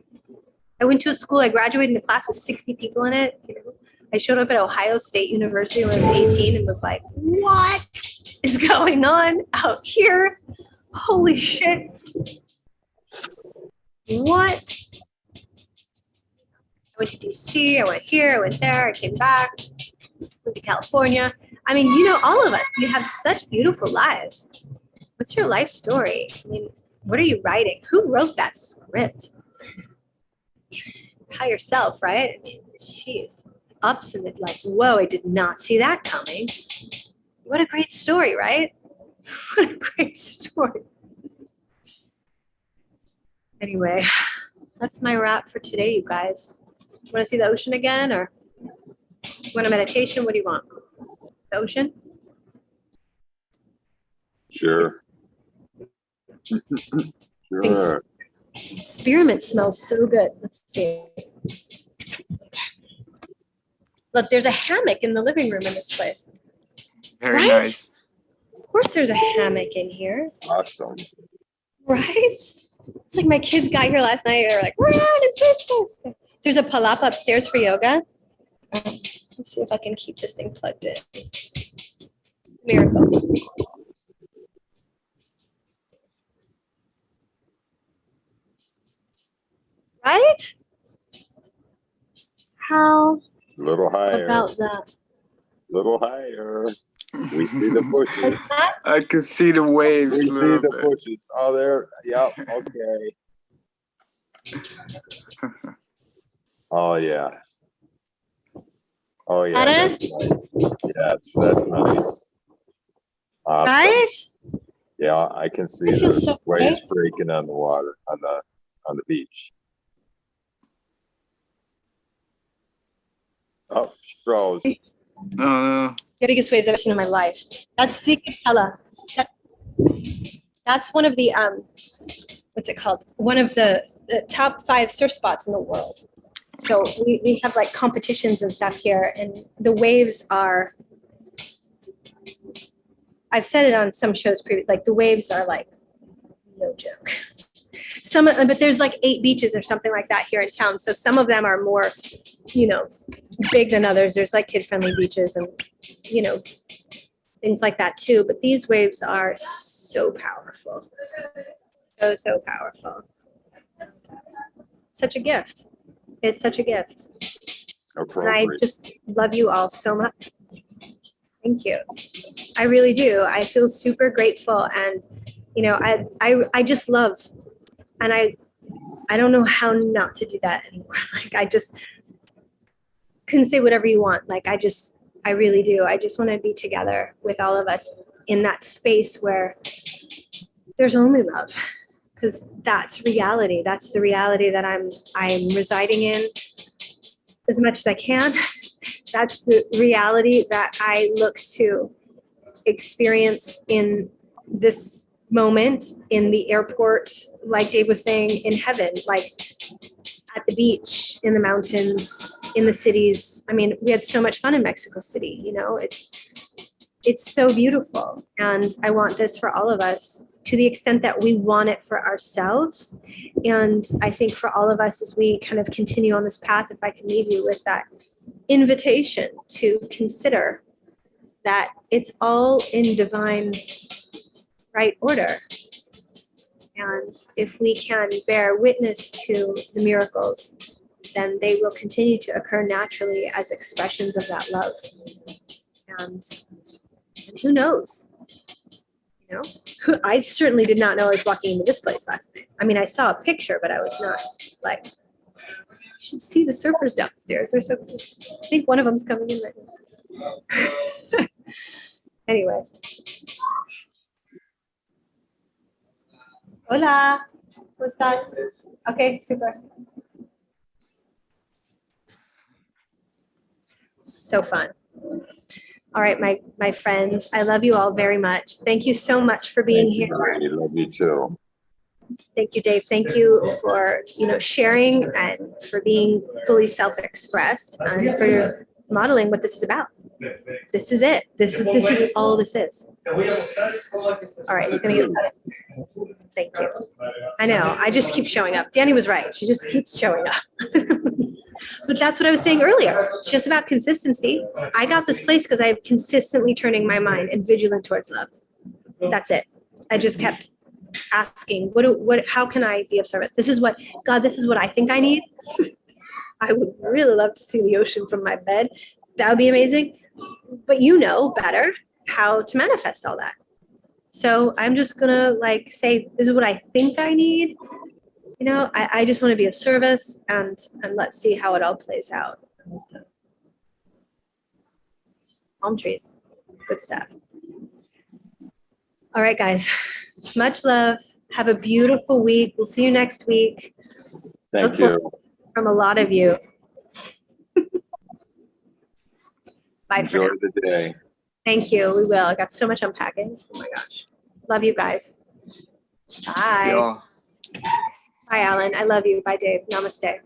A: I went to a school, I graduated in a class with 60 people in it. You know, I showed up at Ohio State University when I was 18 and was like, what is going on out here? Holy shit. What? I went to DC, I went here, I went there, I came back, went to California. I mean, you know, all of us, we have such beautiful lives. What's your life story? I mean, what are you writing? Who wrote that script? By yourself, right? I mean, jeez, ups and like, whoa, I did not see that coming. What a great story, right? What a great story. Anyway, that's my wrap for today, you guys. You want to see the ocean again, or you want a meditation? What do you want? The ocean?
B: Sure. Sure.
A: Spearmint smells so good. Let's see. Look, there's a hammock in the living room in this place.
C: Very
A: Right?
C: nice.
A: Of course there's a hammock in here,
B: Awesome.
A: right? It's like my kids got here last night. They're like, what is this place? There's a palapa upstairs for yoga. Let's see if I can keep this thing plugged in. Miracle. Right? How
B: A little higher.
A: about that?
B: Little higher. We see the bushes.
A: What's that?
C: I can see the waves
B: We
C: a
B: see
C: little
B: the
C: bit.
B: bushes. Oh, there. Yep. Okay. Oh, yeah. Oh, yeah.
A: Got
B: That's nice. Yes, that's nice. Awesome.
A: Right?
B: Yeah, I can see
A: I feel
B: the
A: so
B: waves
A: great.
B: breaking on the water on the beach. Oh, she froze.
C: Oh no.
A: The biggest waves I've ever seen in my life. That's Zicatella. That's one of the what's it called? One of the top 5 surf spots in the world. So we have like competitions and stuff here, and the waves are. I've said it on some shows previously. Like the waves are like no joke. But there's like 8 beaches or something like that here in town. So some of them are more, you know, big than others. There's like kid-friendly beaches and, you know, things like that too. But these waves are so powerful. So powerful. Such a gift. It's such a gift. And I just love you all so much. Thank you. I really do. I feel super grateful, and you know, I just love, and I don't know how not to do that anymore. Like I just couldn't say whatever you want. Like I really do. I just want to be together with all of us in that space where there's only love, because that's reality. That's the reality that I'm residing in as much as I can. That's the reality that I look to experience in this moment, in the airport, like Dave was saying, in heaven, like at the beach, in the mountains, in the cities. I mean, we had so much fun in Mexico City, you know, it's so beautiful. And I want this for all of us to the extent that we want it for ourselves. And I think for all of us, as we kind of continue on this path, if I can leave you with that invitation to consider that it's all in divine right order. And if we can bear witness to the miracles, then they will continue to occur naturally as expressions of that love. And who knows? You know, I certainly did not know I was walking into this place last night. I mean, I saw a picture, but I was not like, you should see the surfers downstairs. They're so cool. I think one of them's coming in right now. Anyway. Hola. What's that? Okay, super. So fun. All right, my friends, I love you all very much. Thank you so much for being here.
B: I love you too.
A: Thank you, Dave. Thank you for, sharing and for being fully self-expressed and for modeling what this is about. This is it. This is all this is. All right, it's gonna get better. Thank you. I know, I just keep showing up. Danny was right. She just keeps showing up. But that's what I was saying earlier. It's just about consistency. I got this place because I'm consistently turning my mind and vigilant towards love. That's it. I just kept asking, how can I be of service? This is what I think I need. I would really love to see the ocean from my bed. That would be amazing. But you know better how to manifest all that. So I'm just gonna say, this is what I think I need. I just want to be of service, and let's see how it all plays out. Palm trees, good stuff. All right, guys, much love. Have a beautiful week. We'll see you next week.
B: Thank you.
A: From a lot of you. Bye.
B: Enjoy the day.
A: Thank you. We will. I got so much unpacking. Oh my gosh. Love you guys. Bye.
C: Y'all.
A: Bye, Alan. I love you. Bye, Dave. Namaste.